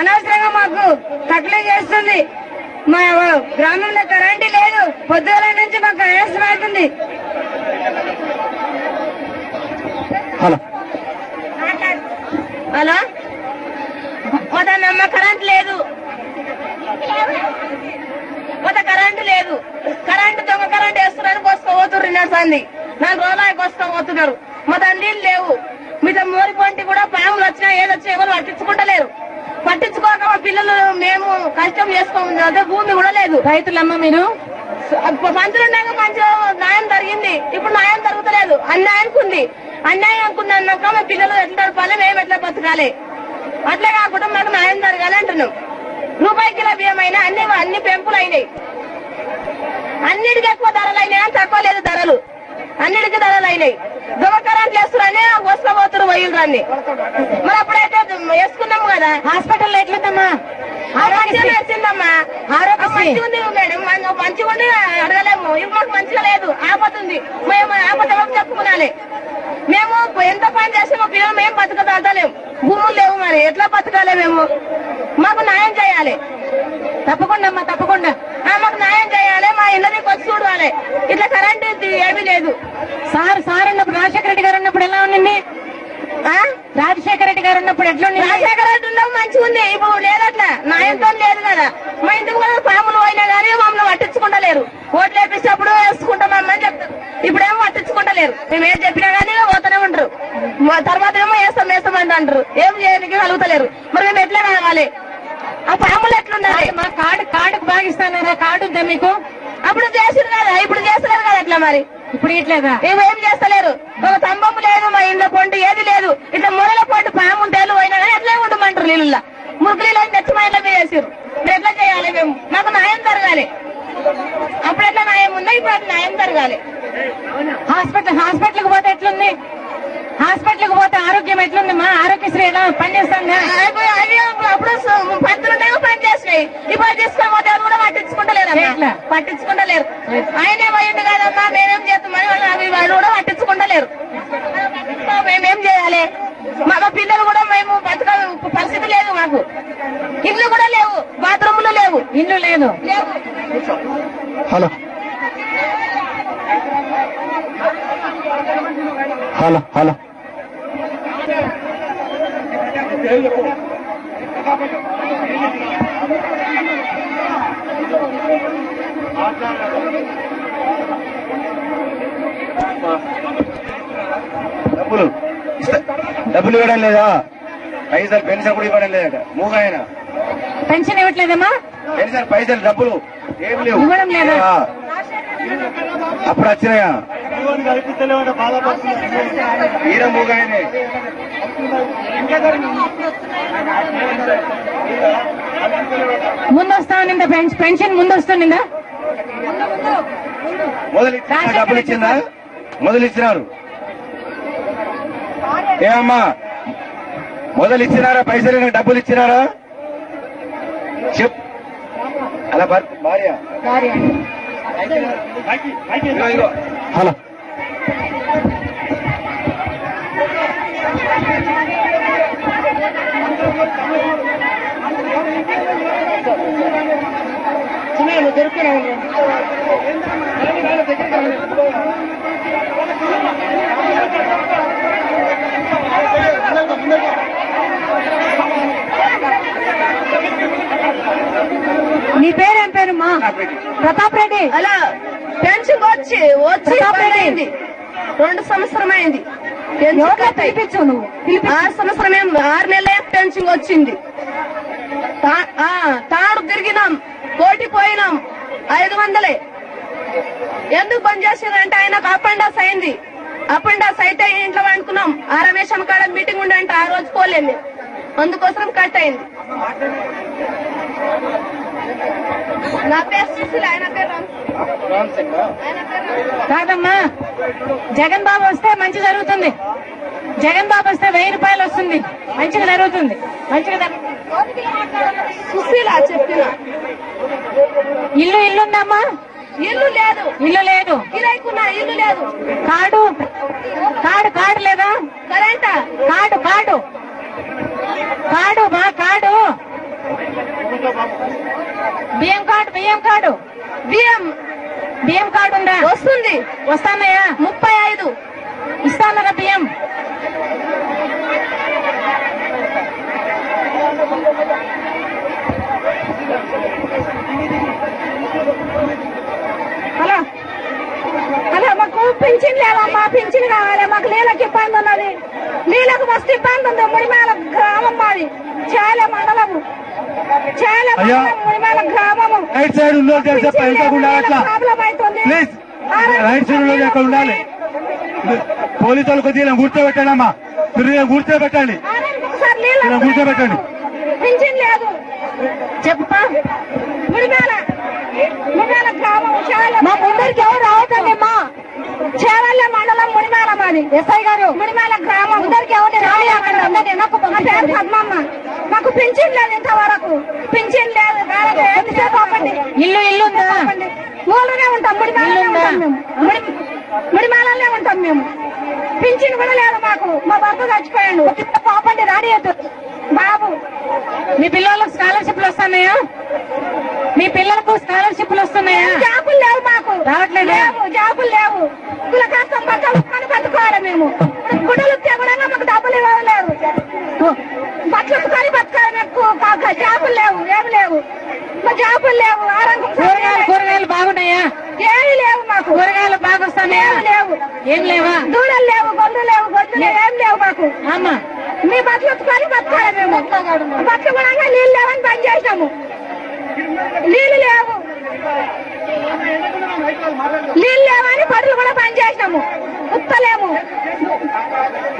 అనవసరంగా మాకు తక్లీఫ్ చేస్తుంది. మా గ్రామంలో కరెంటు లేదు. పొద్దుగల నుంచి మాకు ఆయాసం అవుతుంది. హలో హలో, మొదలమ్మ కరెంట్ లేదు. కరెంటు లేదు. కరెంటు దొంగ కరెంట్ వేస్తున్నారు. కోసుకోబోతున్నారు. నడుస్తుంది 4 రోజులు కోసుకోబోతున్నారు. మా నీళ్ళు లేవు. మీతో మోరి పంటి కూడా పాములు వచ్చినా ఏదొచ్చినా ఎవరు పట్టించుకుంటలేరు. పట్టించుకోక మా పిల్లలు మేము కష్టం చేసుకోము. అదే భూమి కూడా లేదు. రైతులమ్మ మీరు మంత్రులు ఉన్నాక మంచి న్యాయం జరిగింది. ఇప్పుడు న్యాయం జరుగుతలేదు. అన్యాయానికి ఉంది. అన్యాయం అనుకున్నాక మా పిల్లలు ఎట్లా నడపాలి, మేము ఎట్లా బతకాలి. అట్లే కాకుండా మాకు న్యాయం జరగాలి అంటున్నాం. రూపాయి కిలో బియ్యం అయినా అన్ని పెంపులు అయినాయి. అన్నిటికీ ఎక్కువ ధరలు అయినాయి. తక్కువ లేదు ధరలు. అన్నిటికీ ధరలు అయినాయి. దొంగ కరెంట్ వేస్తున్నారని వస్తపోతున్నారు వయ్యులన్నీ. మరి అప్పుడైతే వేసుకున్నాము కదా. హాస్పిటల్ ఎట్లుందమ్మా? వేసిందమ్మా. మంచిగా ఉంది మేడం. మంచిగా ఉండి అడగలేము. ఇప్పుడు మాకు మంచిగా లేదు. ఆపతుంది. మేము ఆపద చెప్పుకునాలి. మేము ఎంత పని చేస్తే మా పిల్లలు మేము బతకదాలేము. భూములు లేవు. మరి ఎట్లా బతకాలి మేము? మాకు న్యాయం చేయాలి. తప్పకుండా అమ్మా, తప్పకుండా మాకు న్యాయం చేయాలి. మా ఇళ్ళకి వచ్చి చూడాలి. ఇట్లా కరెంట్ ఏమీ లేదు. సార్ ఉన్నప్పుడు రాజశేఖర రెడ్డి గారు ఉన్నప్పుడు ఎలా ఉండింది? రాజశేఖర రెడ్డి గారు ఉన్నప్పుడు ఎట్లుంది? రాజశేఖర రెడ్డి ఉన్నప్పుడు మంచిగా ఉంది. ఇప్పుడు లేదు. అట్లా న్యాయంతో లేదు కదా. మా ఇంటికి కూడా పాములు పోయినా కానీ మమ్మల్ని పట్టించుకుంటలేరు. ఓట్లు వేపించినప్పుడు వేసుకుంటామని చెప్తారు. ఇప్పుడేమో పట్టించుకుంటలేరు. మేము ఏం చెప్పినా కానీ పోతూనే ఉంటారు. తర్వాత ఏమో వేస్తామని అంటారు. ఏం చేయడానికి కలుగుతలేరు. మరి మేము ఎట్లా కావాలి? ఆ పాములు ఎట్లుండాలి? మా కార్డుకు బాగిస్తానారా? కార్డు ఉందా మీకు? అప్పుడు చేసిరు కదా. ఇప్పుడు చేస్తలేరు కదా. అట్లా మరి ఇప్పుడు ఇట్లేదా? ఏం చేస్తలేరు. ఒక స్తంభం లేదు. మా ఇంట్లో పొంటు ఏది లేదు. ఇట్లా మూలలో పొంటు పాము తేలు పోయినా కానీ ఎట్లా ఉండమంటారు. నీళ్ళ మురికి నీళ్ళు తెచ్చి మా ఇంట్లో వేసారు. మీరు ఎట్లా చేయాలి? మేము మాకు న్యాయం జరగాలి. అప్పుడు ఎట్లా న్యాయం ఉందో ఇప్పుడు అట్లా న్యాయం జరగాలి. హాస్పిటల్కి పోతే ఎట్లుంది? హాస్పిటల్కి పోతే ఆరోగ్యం ఎట్లుంది? మా ఆరోగ్యశ్రీ ఎలా పనిచేస్తుందా? అప్పుడు పంతులుండేమో పని చేసినాయి. ఇప్పుడు తీసుకోకపోతే అది కూడా పట్టించుకుంటలేరు. ఆయనే పోయింది కదమ్మా. మేమేం చేస్తామని వాళ్ళు కూడా పట్టించుకుంటలేరు. మేమేం చేయాలి? మా పిల్లలు కూడా మేము బతక పరిస్థితి లేదు. మాకు ఇల్లు కూడా లేవు. బాత్రూములు లేవు. ఇల్లు లేదు. హలో హలో హలో డబ్బులు ఇవ్వడం లేదా? పైసలు పెన్షన్ కూడా ఇవ్వడం లేదట. మూగాయన పెన్షన్ ఇవ్వట్లేదమ్మా? పెన్షన్ పైసలు డబ్బులు ఏం లేవు. ఇవ్వడం లేదా? అప్పుడు వచ్చినాయా? ఈయన మూగాయనే. ముందు వస్తా ఉన్నిందా? పెన్షన్ ముందు వస్తుందా? మొదలు డబ్బులు ఇచ్చిందా? మొదలు ఇచ్చినారు. ఏమమ్మా మొదలు ఇచ్చినారా? పైసలు డబ్బులు ఇచ్చినారా? చెప్. అలా భార్య హలో నీ పేరేం పేరుమా? ప్రతాప్ రెడ్డి. అలా పెన్షన్ వచ్చి ప్రతాప్ రెడ్డి 2 సంవత్సరం అయింది. పిలిపించు నువ్వు 6 సంవత్సరం 6 నెలలే పెన్షన్ వచ్చింది. తాడు తిరిగినాం, కోటి పోయినాం, 500. ఎందుకు బంద్ చేసిందంటే ఆయనకు అపెండస్ అయింది. అపెండస్ అయితే ఇంట్లో వండుకున్నాం. ఆ రమేశం కాడ మీటింగ్ ఉండంటే ఆ రోజు పోలేదు, అందుకోసం కట్ అయింది. నా పేరు సుశీల, ఆయన పేరు కాదమ్మా. జగన్ బాబు వస్తే మంచి జరుగుతుంది. జగన్ బాబు వస్తే 1000 రూపాయలు వస్తుంది. మంచిగా జరుగుతుంది. సుశీల చెప్పిన. ఇల్లుందమ్మా. ఇల్లు లేదు. ఇల్లు లేదు. కిరాయికున్న ఇల్లు లేదు. కార్డు లేదా? కరెంటా? కార్డు మా కార్డు. బియ్యం కార్డు బియ్యం కార్డు ఉందా? వస్తుంది. వస్తానయ్యా. 35 ఇస్తానరా బియ్యం? హలో మాకు పింఛన్ లేవమ్మా. పింఛన్ కావాలి మాకు. నీళ్ళకి ఇబ్బంది ఉన్నది. నీళ్ళకు మస్తు ఇబ్బంది ఉంది. ముడిమేల గ్రామం మాది. చాలా మండలము. ముడిమేల గ్రామము. రైట్ సైడ్ ఉందో చెప్ప ప్రాబ్లం అవుతుంది. ప్లీజ్ రైట్ సైడ్ ఉందో ఎక్కడ ఉండాలి. పోలీసు వాళ్ళు కొద్దిగా కూర్చోబెట్టండి అమ్మా. మీరు కూర్చోబెట్టండి. కూర్చోబెట్టండి. పింఛన్ లేదు. చెప్పా. ముడిమేల గ్రామం. మా ముందరికి ఎవరు రావద్దండి అమ్మా. చేవల్ల మండలం ముడిమేల మాది. ఎస్ఐ గారు ముడిమేల గ్రామం. ముందరికి ఎవరు పద్మమ్మ. మాకు పింఛన్ లేదు. ఇంతవరకు పింఛన్ లేదు. ఎంతసేపు ఆపండి. ఇల్లు ఉందా? ఊళ్ళోనే ఉంటాం. ముడిమేళనే ఉంటాం మేము. పింఛన్ కూడా లేదు మాకు. మా భర్త చచ్చిపోయాడు. పాపండి రానియద్దు. బాబు మీ పిల్లలకు స్కాలర్షిప్లు వస్తున్నాయా? మీ పిల్లలకు స్కాలర్షిప్లు వస్తున్నాయా? జాబులు లేవు మాకు. రావట్లేదు. జాబులు లేవు. కుల కష్టం బట్టలు బతుకోవాలి మేము. గుడ్డలు కూడా మాకు డబ్బులు ఇవ్వలేరు. బట్టలు కొని బతకాలి. మాకు జాబులు లేవు. ఏమి లేవు. మా జాబులు లేవు. కూరగాయలు బాగున్నాయా? ఏమి లేవు మాకు. కూరగాయలు బాగా వస్తున్నాయా? లేవు. ఏం లేవా? దూడలు లేవు. గొడ్లు లేవు. ఏం లేవు మాకు. అమ్మా మీ బట్టలు కొని బతకాలి మేము. బట్టలు కూడా నీళ్ళు లేవని బంద్ చేసాము. నీళ్ళు లేవు. బట్టలు కూడా బంద్ చేసాము. ఉత్తలేము.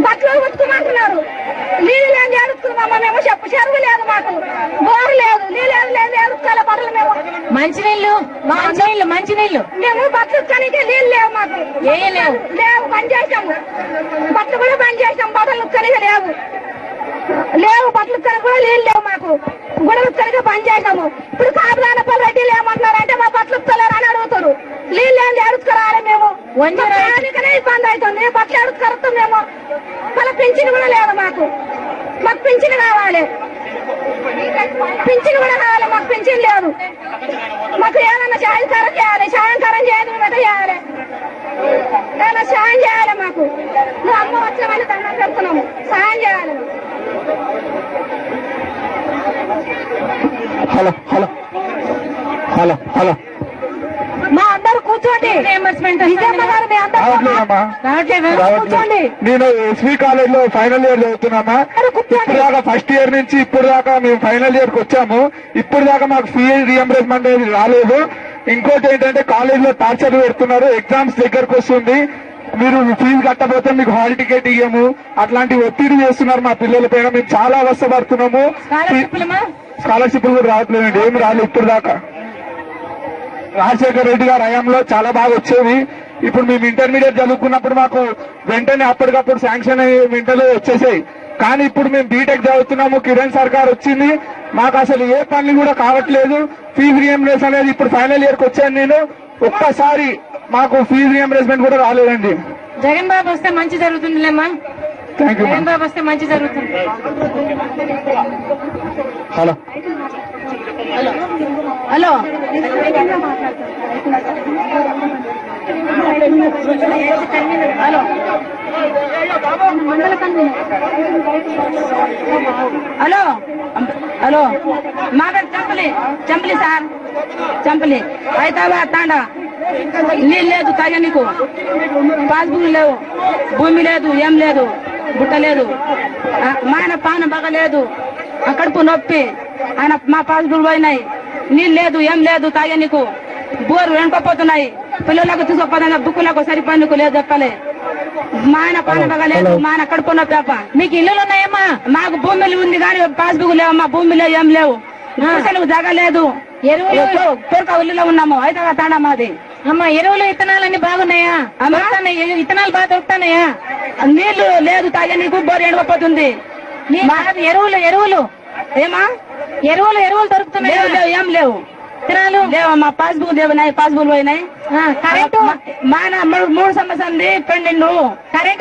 బట్టలు ఉతుకుమంటున్నారు. నీళ్ళు లేని ఏడుస్తున్నామా మేము. చెరువు లేదు మాకు. బోరు లేదు. నీళ్ళు లేదు. ఏడుకోవాలి బట్టలు మేము. మంచినీళ్ళు మేము బట్టలు ఉత్కనికే నీళ్ళు లేవు మాకు. లేవు. బంద్ చేసాము. బట్టలు కూడా బంద్ చేసాము. బట్టలు ఉత్కనికే లేవు. బట్టలు ఉత్కని కూడా నీళ్ళు లేవు మాకు. గుడి ఉత్కనికే బంద్ చేసాము. ఇప్పుడు కాపుదానపల్లి రెడ్డిలు ఏమంటున్నారంటే మా బట్టలు ఉత్కలేరు అని అడుగుతారు. నీళ్ళు లేని ఏడుచుకురాలి మేము. దానికనే ఇబ్బంది అవుతుంది. బట్టలు ఏడుచుకరుతాం మేము. మళ్ళీ పింఛన్ కూడా లేదు మాకు. మాకు పింఛన్ కావాలి. పింఛన్ కూడా కావాలి. మాకు పింఛన్ లేదు. మాకు ఏదన్నా సాయంకారం చేయాలి. సాయంకారం చేయాలి. మేము చేయాలి. ఏదైనా సాయం చేయాలి మాకు. నువ్వు అమ్మ వచ్చామని దండం పెడుతున్నాము. సాయం చేయాలి. హలో మా అందరూ కూర్చోండి. రియంబర్స్మెంట్ కూర్చోండి. నేను ఎస్వి కాలేజ్ లో ఫైనల్ ఇయర్ చదువుతున్నామా. ఇప్పుడు దాకా ఫస్ట్ ఇయర్ నుంచి ఇప్పుడు దాకా మేము ఫైనల్ ఇయర్ కి వచ్చాము. ఇప్పుడు దాకా మాకు ఫీ రియంబర్స్మెంట్ అనేది రాలేదు. ఇంకోటి ఏంటంటే కాలేజ్ లో టార్చర్ పెడుతున్నారు. ఎగ్జామ్స్ దగ్గరకు వస్తుంది. మీరు ఫీజు కట్టకపోతే మీకు హాల్ టికెట్ ఇయ్యము. అట్లాంటి ఒత్తిడి చేస్తున్నారు మా పిల్లల పైన. మేము చాలా అవస్థపడుతున్నాము. స్కాలర్షిప్లు కూడా రావట్లేదండి. ఏమి రాలేదు ఇప్పుడు దాకా. రాజశేఖర రెడ్డి గారి హయాంలో చాలా బాగా వచ్చేవి. ఇప్పుడు మేము ఇంటర్మీడియట్ చదువుకున్నప్పుడు మాకు వెంటనే అప్పటికప్పుడు శాంక్షన్ అయ్యి వెంటనే వచ్చేసాయి. కానీ ఇప్పుడు మేము బీటెక్ చదువుతున్నాము. కిరణ్ సర్కార్ వచ్చింది. మాకు అసలు ఏ పనులు కూడా కావట్లేదు. ఫీజు రియంబర్స్ అనేది ఇప్పుడు ఫైనల్ ఇయర్ కి వచ్చాను నేను. ఒక్కసారి మాకు ఫీజు రియంబర్స్మెంట్ కూడా రాలేదండి. జగన్ బాబు వస్తే మంచి జరుగుతుందిలేమ్మా. Thank you. జగన్ బాబు వస్తే మంచి జరుగుతుంది. హలో హలో హలో హలో మా పేరు చంపలి సార్. చంపలి హైదరాబాద్ తాండా. నీళ్ళు లేదు తాగే నీకు, పాస్బుక్ లేవు, భూమి లేదు, ఏం లేదు, బుట్ట లేదు, మా ఆయన పానం బాగా లేదు, కడుపు నొప్పి, ఆయన మా పాస్బుక్ పోయినాయి, నీళ్ళు లేదు, ఏం లేదు తాగే నీకు, బోరు వెనుకపోతున్నాయి, పిల్లలకు తీసుకోపోతున్నా, బుక్కులకు సరిపోయినకు లేదు చెప్పలే, మా ఆయన పాన బాగా లేదు, మా ఆయన కడుపు నొప్పి. మీకు ఇల్లులు ఉన్నాయమ్మా? మాకు భూమిలు ఉంది కానీ పాస్బుక్ లేవమ్మా, భూమిలో ఏం లేవు, జాగా లేదు, ఎరువులు పేరుక ఉల్లిలో ఉన్నాము, అయితే తాడా మాది. అమ్మా ఎరువులు విత్తనాలన్నీ బాగున్నాయా? విత్తనాలు బాగా దొరుకుతున్నాయా? నీళ్లు లేదు తాగే నీకు, బోరు ఎండిపోతుంది. ఎరువులు ఏమా ఎరువులు దొరుకుతున్నాయా? ఏం లేవు, విత్తనాలు లేవమ్మా, పాస్బుక్ లేవున్నాయి, పాస్బుక్ పోయినాయి. కరెంటు మా 3 సంవత్సరాలు పెండింగ్.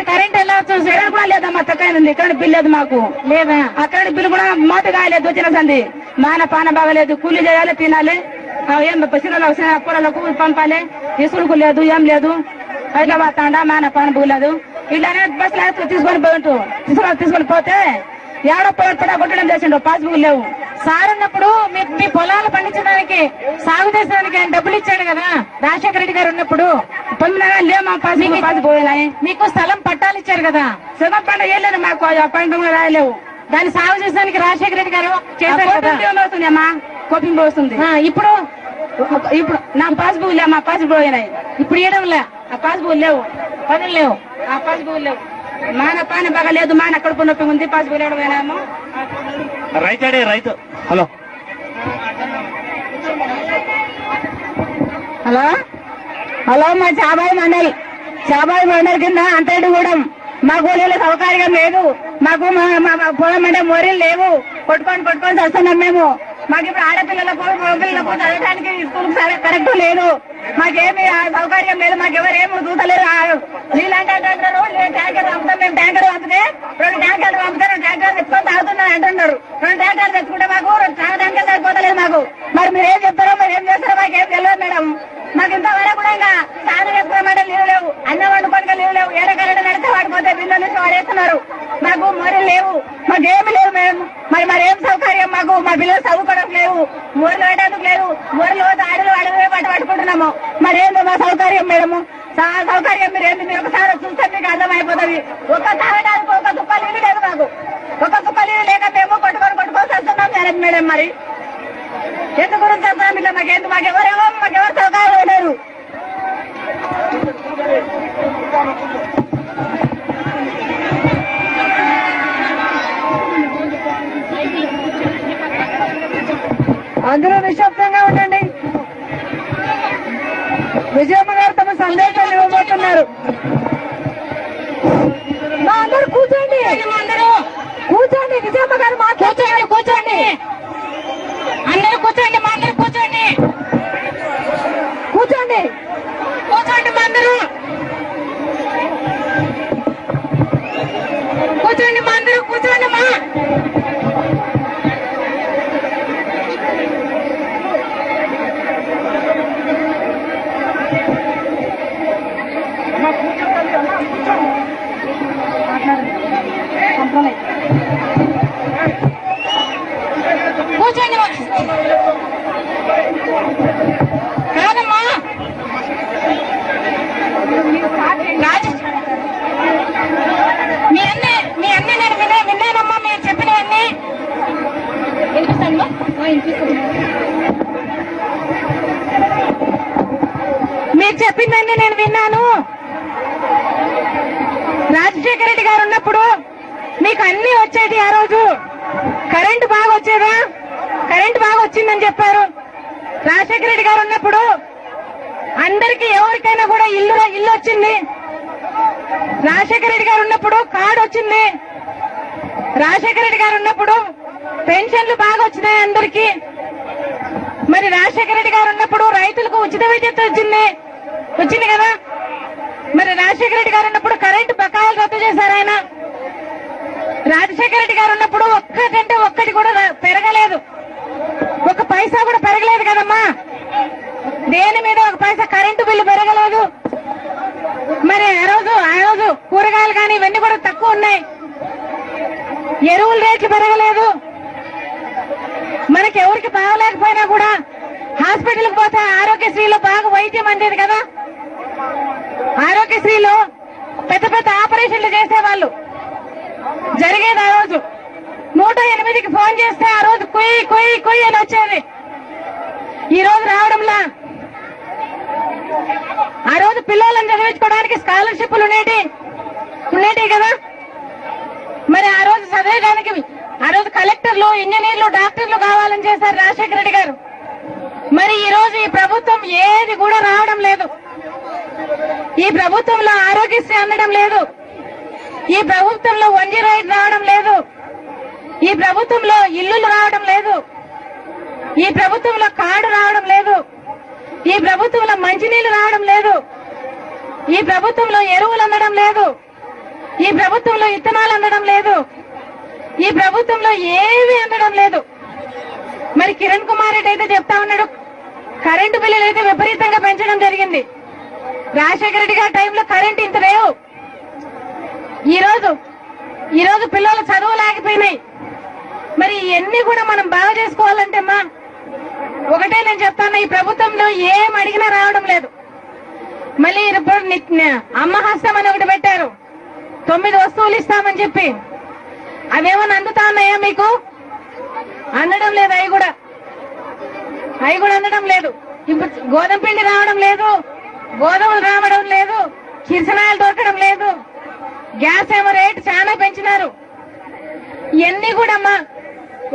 కరెంట్ ఎలా చూసి కరెంట్ కూడా లేదమ్మా, తక్కువైంది, కరెంట్ బిల్ లేదు మాకు, లేదా? ఆ కరెంట్ బిల్లు కూడా మూట కాయలేదు, వచ్చిన సంది, మా ఆయన పాన బాగలేదు, కూలీ చేయాలి, తినాలి, ఏం కూరలకు పంపాలి, ఇసురుకు లేదు, ఏం లేదు, హైదరాబాద్ తాండా మా ఆయన పాన బాగలేదు. ఇట్లానే బస్సులు తీసుకొని పోయింటు, తీసుకొని పోతే ఏడో పడా కొట్టడం చేసిండు, పాస్బుక్ లేవు. సార్ ఉన్నప్పుడు మీ పొలాలు పండించడానికి, సాగు చేసడానికి ఆయన డబ్బులు ఇచ్చాడు కదా రాజశేఖర రెడ్డి గారు ఉన్నప్పుడు. లేమా పాస్బుక్ పోయినాయి. మీకు స్థలం పట్టాలు ఇచ్చారు కదా, శ్రమ పంట వేయలేదు మాకు, పంట రాయలేవు. దాన్ని సాగు చేసడానికి రాజశేఖర రెడ్డి గారు చేశారు కదా. వస్తుందమ్మా, కోపింగ్ వస్తుంది. ఇప్పుడు నాకు పాస్బుక్ లేవు, మా పాస్బుక్ పోయినాయి. ఇప్పుడు ఇవ్వడంలే, ఆ పాస్బుక్ లేవు, పనులు లేవు, ఆ పాస్బుక్ లేవు. మాన పాన బాగా లేదు, మాన కడుపు నొప్పి ఉంది, పాస్బుక్ లేవు పోయినాము. రైతు హలో హలో హలో, మా చాబాయి మండల్ కింద అంతేడుగూడెం, మాకు ఊళ్ళో సౌకర్యం లేదు, మాకు పొలం అంటే మోరీలు లేవు, కొట్టుకొని వస్తున్నాం మేము. మాకు ఇప్పుడు ఆడపిల్లలకు మగపిల్లలకు చదవడానికి స్కూల్ కరెక్ట్ లేదు, మాకేమి సౌకర్యం లేదు, మాకెవరేమి చూసలేరు. నీళ్ళంటే అంటున్నారు, ట్యాంకర్ పంపుతాం, మేము ట్యాంకర్ పంపితే 2 ట్యాంకర్లు పంపితే 2 ట్యాంకర్లు తెచ్చుకొని తాగుతున్నాను అంటున్నారు. 2 ట్యాంకర్లు తెచ్చుకుంటే మాకు 2 ట్యాంకర్లు సరిపోతలేదు మాకు. మరి మీరు ఏం చెప్తారో, మరి ఏం చేస్తారో మాకేం తెలియదు మేడం. మాకు ఇంతవరకు కూడా ఇంకా స్నానం చేసుకోమంటే నీళ్ళు లేవు, అన్నం వండుకోనిక నీళ్ళు లేవు, ఏడకరెండు నడితే వాడిపోతే బిల్లు నుంచి వాడేస్తున్నారు. మాకు మోరీలు లేవు, మాకేమి లేవు మేడం. మరి ఏం సౌకర్యం మాకు? మా పిల్లలు చదువుకోవడం లేవు, మోరీలు పెట్టేందుకు లేవు, మోరీలు ఆడలు అడవి పట్టుకుంటున్నాము. మరేందో మా సౌకర్యం మేడము, సౌకర్యం మీరేంది? మీరు ఒకసారి చూస్తే మీకు అర్థమైపోతుంది. ఒక తాగడానికి ఒక తుప్ప నీళ్ళు లేదు మాకు, ఒక తుప్ప నీళ్ళు లేక మేము కొట్టుకొని వస్తున్నాం మేడం. మరి ఎంత గురించి చెప్తాం ఇట్లా? మాకెవరు సౌకర్యం లేరు. అందరూ నిశ్శబ్దంగా ఉండండి. విజయమ్మ గారు తమ సందేశాలు ఇవ్వబోతున్నారు. అందరూ కూర్చోండి, కూర్చోండి. విజయమ్మ గారు కూర్చోండి, అందరూ కూర్చోండి, మా అందరూ కూర్చోండి, కూర్చోండి, మా అందరూ కూర్చోండి మా. కూర్చోండి కాదమ్మా, మీ అన్నీ నేను విన్నానమ్మా, మీరు చెప్పినవన్నీ వినిపిస్తాను. మీరు చెప్పిందన్నీ నేను విన్నాను. రాజశేఖర రెడ్డి గారు ఉన్నప్పుడు మీకు అన్ని వచ్చేది. ఆ రోజు కరెంటు బాగా వచ్చేదా? కరెంటు బాగా వచ్చిందని చెప్పారు. రాజశేఖర రెడ్డి గారు ఉన్నప్పుడు అందరికీ ఎవరికైనా కూడా ఇల్లు వచ్చింది. రాజశేఖర రెడ్డి గారు ఉన్నప్పుడు కార్డు వచ్చింది. రాజశేఖర రెడ్డి గారు ఉన్నప్పుడు పెన్షన్లు బాగా వచ్చినాయి అందరికీ. మరి రాజశేఖర రెడ్డి గారు ఉన్నప్పుడు రైతులకు ఉచిత విద్యుత్ వచ్చింది కదా. మరి రాజశేఖర రెడ్డి గారు ఉన్నప్పుడు కరెంటు బకాయిలు రద్దు చేశారు ఆయన. రాజశేఖర రెడ్డి గారు ఉన్నప్పుడు ఒక్కటంటే ఒక్కటి కూడా పెరగలేదు, ఒక పైసా కూడా పెరగలేదు కదమ్మా. దేని మీద ఒక పైసా కరెంటు బిల్లు పెరగలేదు. మరి ఆ రోజు కూరగాయలు కానీ ఇవన్నీ కూడా తక్కువ ఉన్నాయి. ఎరువుల రేట్లు పెరగలేదు. మనకి ఎవరికి బాగలేకపోయినా కూడా హాస్పిటల్కి పోతే ఆరోగ్యశ్రీలో బాగా వైద్యం అందేది కదా. ఆరోగ్యశ్రీలో పెద్ద పెద్ద ఆపరేషన్లు చేసేవాళ్ళు జరిగేది. ఆ రోజు 108కి ఫోన్ చేస్తే ఆ రోజు కుయ్యి కుయ్యి కుయ్యి అని వచ్చేది. ఈ రోజు రావడంలా. ఆ రోజు పిల్లలను చదివించుకోవడానికి స్కాలర్షిప్లు ఉండేటి కదా. మరి ఆ రోజు చదివేయడానికి ఆ రోజు కలెక్టర్లు, ఇంజనీర్లు, డాక్టర్లు కావాలని చేశారు రాజశేఖర రెడ్డి గారు. మరి ఈ రోజు ఈ ప్రభుత్వం ఏది కూడా రావడం లేదు. ఈ ప్రభుత్వంలో ఆరోగ్యశ్రీ అందడం లేదు. ఈ ప్రభుత్వంలో 108 రావడం లేదు. ఈ ప్రభుత్వంలో ఇల్లులు రావడం లేదు. ఈ ప్రభుత్వంలో కార్డు రావడం లేదు. ఈ ప్రభుత్వంలో మంచినీళ్లు రావడం లేదు. ఈ ప్రభుత్వంలో ఎరువులు అందడం లేదు. ఈ ప్రభుత్వంలో విత్తనాలు అందడం లేదు. ఈ ప్రభుత్వంలో ఏవి అందడం లేదు. మరి కిరణ్ కుమార్ రెడ్డి అయితే చెప్తా ఉన్నాడు, కరెంటు బిల్లులు అయితే విపరీతంగా పెంచడం జరిగింది. రాజశేఖర రెడ్డి గారి టైంలో కరెంటు ఇంత లేవు. ఈ రోజు పిల్లల చదువులు ఆగిపోయినాయి. మరి ఇవన్నీ కూడా మనం బాగా చేసుకోవాలంటే అమ్మా ఒకటే నేను చెప్తాను, ఈ ప్రభుత్వంలో ఏం అడిగినా రావడం లేదు. మళ్ళీ ఇప్పుడు అమ్మ హస్తం అని ఒకటి పెట్టారు, 9 వస్తువులు ఇస్తామని చెప్పి. అవేమన్నా అందుతా ఉన్నాయా మీకు? అందడం లేదు. అవి కూడా అందడం లేదు. ఇప్పుడు గోధుమ పిండి రావడం లేదు, గోధుమలు రావడం లేదు, కిరసనాయలు దొరకడం లేదు, గ్యాస్ ఏమో రేటు చాలా పెంచినారు. ఇవన్నీ కూడా అమ్మా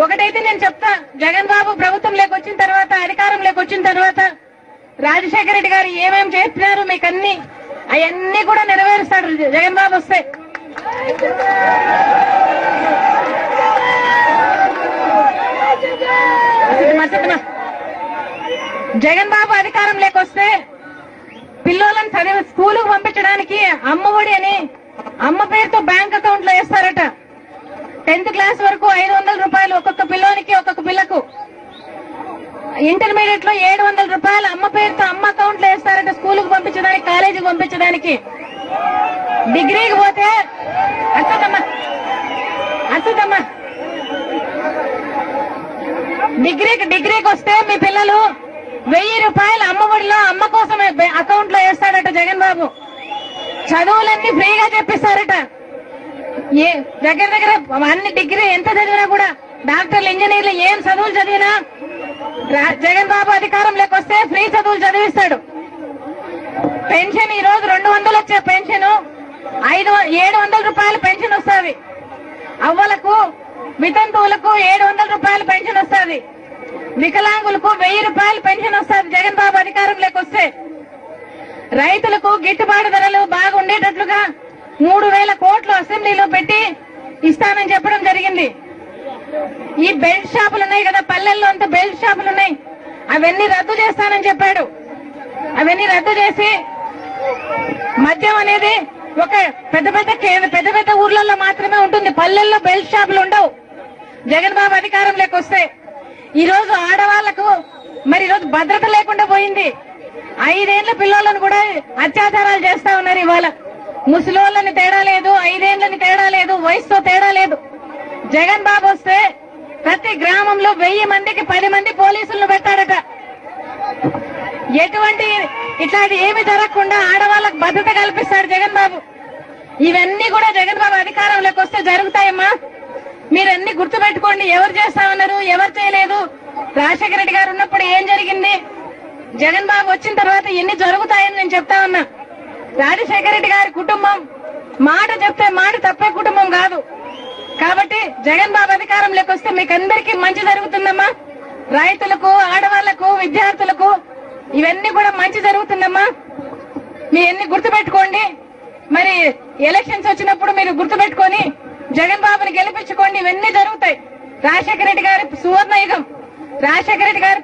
ఒకటైతే నేను చెప్తా, జగన్ బాబు ప్రభుత్వంలోకి వచ్చిన తర్వాత, అధికారంలోకి వచ్చిన తర్వాత రాజశేఖర రెడ్డి గారు ఏమేమి చేస్తున్నారు మీకు అవన్నీ కూడా నెరవేరుస్తాడు జగన్ బాబు వస్తే. జగన్ బాబు అధికారంలోకి వస్తే పిల్లలను చదివి స్కూలుకు పంపించడానికి అమ్మఒడి అని అమ్మ పేరుతో బ్యాంక్ అకౌంట్ లో వేస్తారట. 10th క్లాస్ వరకు 500 రూపాయలు ఒక్కొక్క పిల్లోనికి, ఒక్కొక్క పిల్లకు. ఇంటర్మీడియట్ లో 700 రూపాయలు అమ్మ పేరుతో అమ్మ అకౌంట్ లో వేస్తారట స్కూలుకు పంపించడానికి, కాలేజీకి పంపించడానికి. డిగ్రీకి పోతే అచ్చుదమ్మా డిగ్రీకి వస్తే మీ పిల్లలు 1000 రూపాయలు అమ్మఒడిలో అమ్మ కోసమే అకౌంట్ లో వేస్తాడట జగన్ బాబు. చదువులన్నీ ఫ్రీగా చెప్పిస్తారట. దగ్గర అన్ని డిగ్రీ ఎంత చదివినా కూడా, డాక్టర్లు, ఇంజనీర్లు ఏం చదువులు చదివినా జగన్ బాబు అధికారంలోకి వస్తే ఫ్రీ చదువులు చదివిస్తాడు. పెన్షన్ ఈ రోజు 200 వచ్చే పెన్షన్ 700 రూపాయల పెన్షన్ వస్తుంది. అవ్వలకు, వితంతువులకు 700 రూపాయల పెన్షన్ వస్తుంది. వికలాంగులకు 1000 రూపాయల పెన్షన్ వస్తుంది జగన్ బాబు అధికారంలోకి వస్తే. రైతులకు గిట్టుబాటు ధరలు బాగా ఉండేటట్లుగా 3000 కోట్లు అసెంబ్లీలో పెట్టి ఇస్తానని చెప్పడం జరిగింది. ఈ బెల్ట్ షాపులు ఉన్నాయి కదా, పల్లెల్లో అంతా బెల్ట్ షాపులు ఉన్నాయి, అవన్నీ రద్దు చేస్తానని చెప్పాడు. అవన్నీ రద్దు చేసి మద్యం అనేది ఒక పెద్ద పెద్ద ఊర్లలో మాత్రమే ఉంటుంది, పల్లెల్లో బెల్ట్ షాపులు ఉండవు జగన్ బాబు అధికారంలోకి వస్తే. ఈ రోజు ఆడవాళ్లకు మరి ఈ రోజు భద్రత లేకుండా పోయింది. 5 ఏళ్ల పిల్లలను కూడా అత్యాచారాలు చేస్తా ఉన్నారు. ఇవాళ ముసలోళ్ళని తేడా లేదు, 5 ఏళ్లని తేడా లేదు, వయసుతో తేడా లేదు. జగన్ బాబు వస్తే ప్రతి గ్రామంలో 1000 మందికి 10 మంది పోలీసులను పెట్టాడట. ఎటువంటి ఇట్లాంటి ఏమి జరగకుండా ఆడవాళ్లకు భద్రత కల్పిస్తాడు జగన్ బాబు. ఇవన్నీ కూడా జగన్ బాబు అధికారంలోకి వస్తే జరుగుతాయమ్మా. మీరన్నీ గుర్తుపెట్టుకోండి. ఎవరు చేస్తా ఉన్నారు, ఎవరు చేయలేదు, రాజశేఖర రెడ్డి గారు ఉన్నప్పుడు ఏం జరిగింది, జగన్ బాబు వచ్చిన తర్వాత ఎన్ని జరుగుతాయని నేను చెప్తా ఉన్నా. రాజశేఖర రెడ్డి గారి కుటుంబం మాట చెప్తే మాట తప్పే కుటుంబం కాదు. కాబట్టి జగన్ బాబు అధికారంలోకి వస్తే మీకు అందరికీ మంచి జరుగుతుందమ్మా. రైతులకు, ఆడవాళ్లకు, విద్యార్థులకు ఇవన్నీ కూడా మంచి జరుగుతుందమ్మా. మీ ఎన్ని గుర్తుపెట్టుకోండి. మరి ఎలక్షన్స్ వచ్చినప్పుడు మీరు గుర్తుపెట్టుకొని జగన్ బాబుని గెలిపించుకోండి. ఇవన్నీ జరుగుతాయి. రాజశేఖర రెడ్డి గారి సువర్ణ యుగం, రాజశేఖర రెడ్డి గారు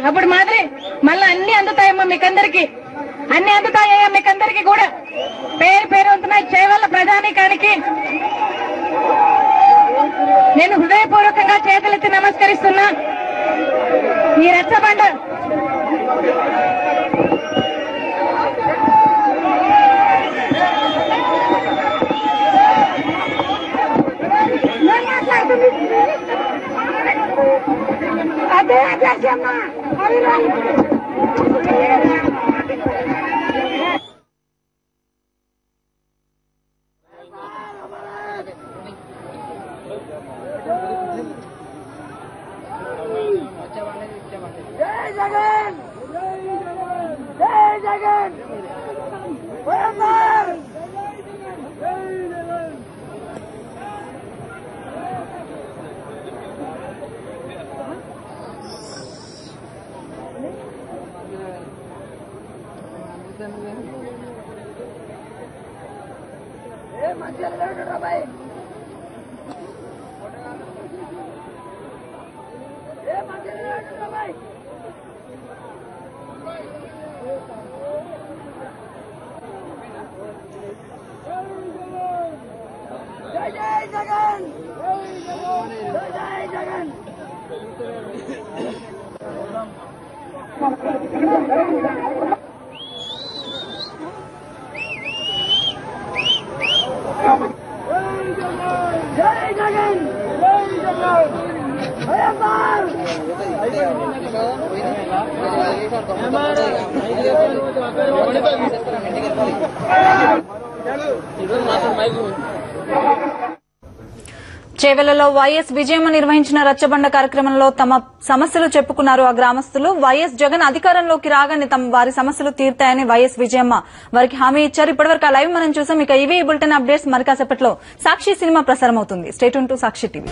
అప్పుడు మాదిరి మళ్ళీ అన్ని అందుతాయమ్మా మీకందరికీ. అన్ని అందుతాయ్యా మీకందరికీ కూడా. పేరు పేరు ఉంటున్నాయి. చేవల్ల ప్రజానీకానికి నేను హృదయపూర్వకంగా చేతులెత్తి నమస్కరిస్తున్నా. ఈ రచ్చబండ అదే అధ్యక్షమ్మా చేవెళ్లలో వైఎస్ విజయమ్మ నిర్వహించిన రచ్చబండ కార్యక్రమంలో తమ సమస్యలు చెప్పుకున్నారు ఆ గ్రామస్తులు. వైఎస్ జగన్ అధికారంలోకి రాగానే వారి సమస్యలు తీరుతాయని వైఎస్ విజయమ్మ వారికి హామీ ఇచ్చారు. ఇప్పటివరకు ఆ లైవ్ మనం చూసాం. ఇక ఇవే బులెటిన్ అప్డేట్స్ మరి కాసేపట్లో సాక్షి సినిమా ప్రసారం అవుతుంది. Stay tune to Sakshi TV.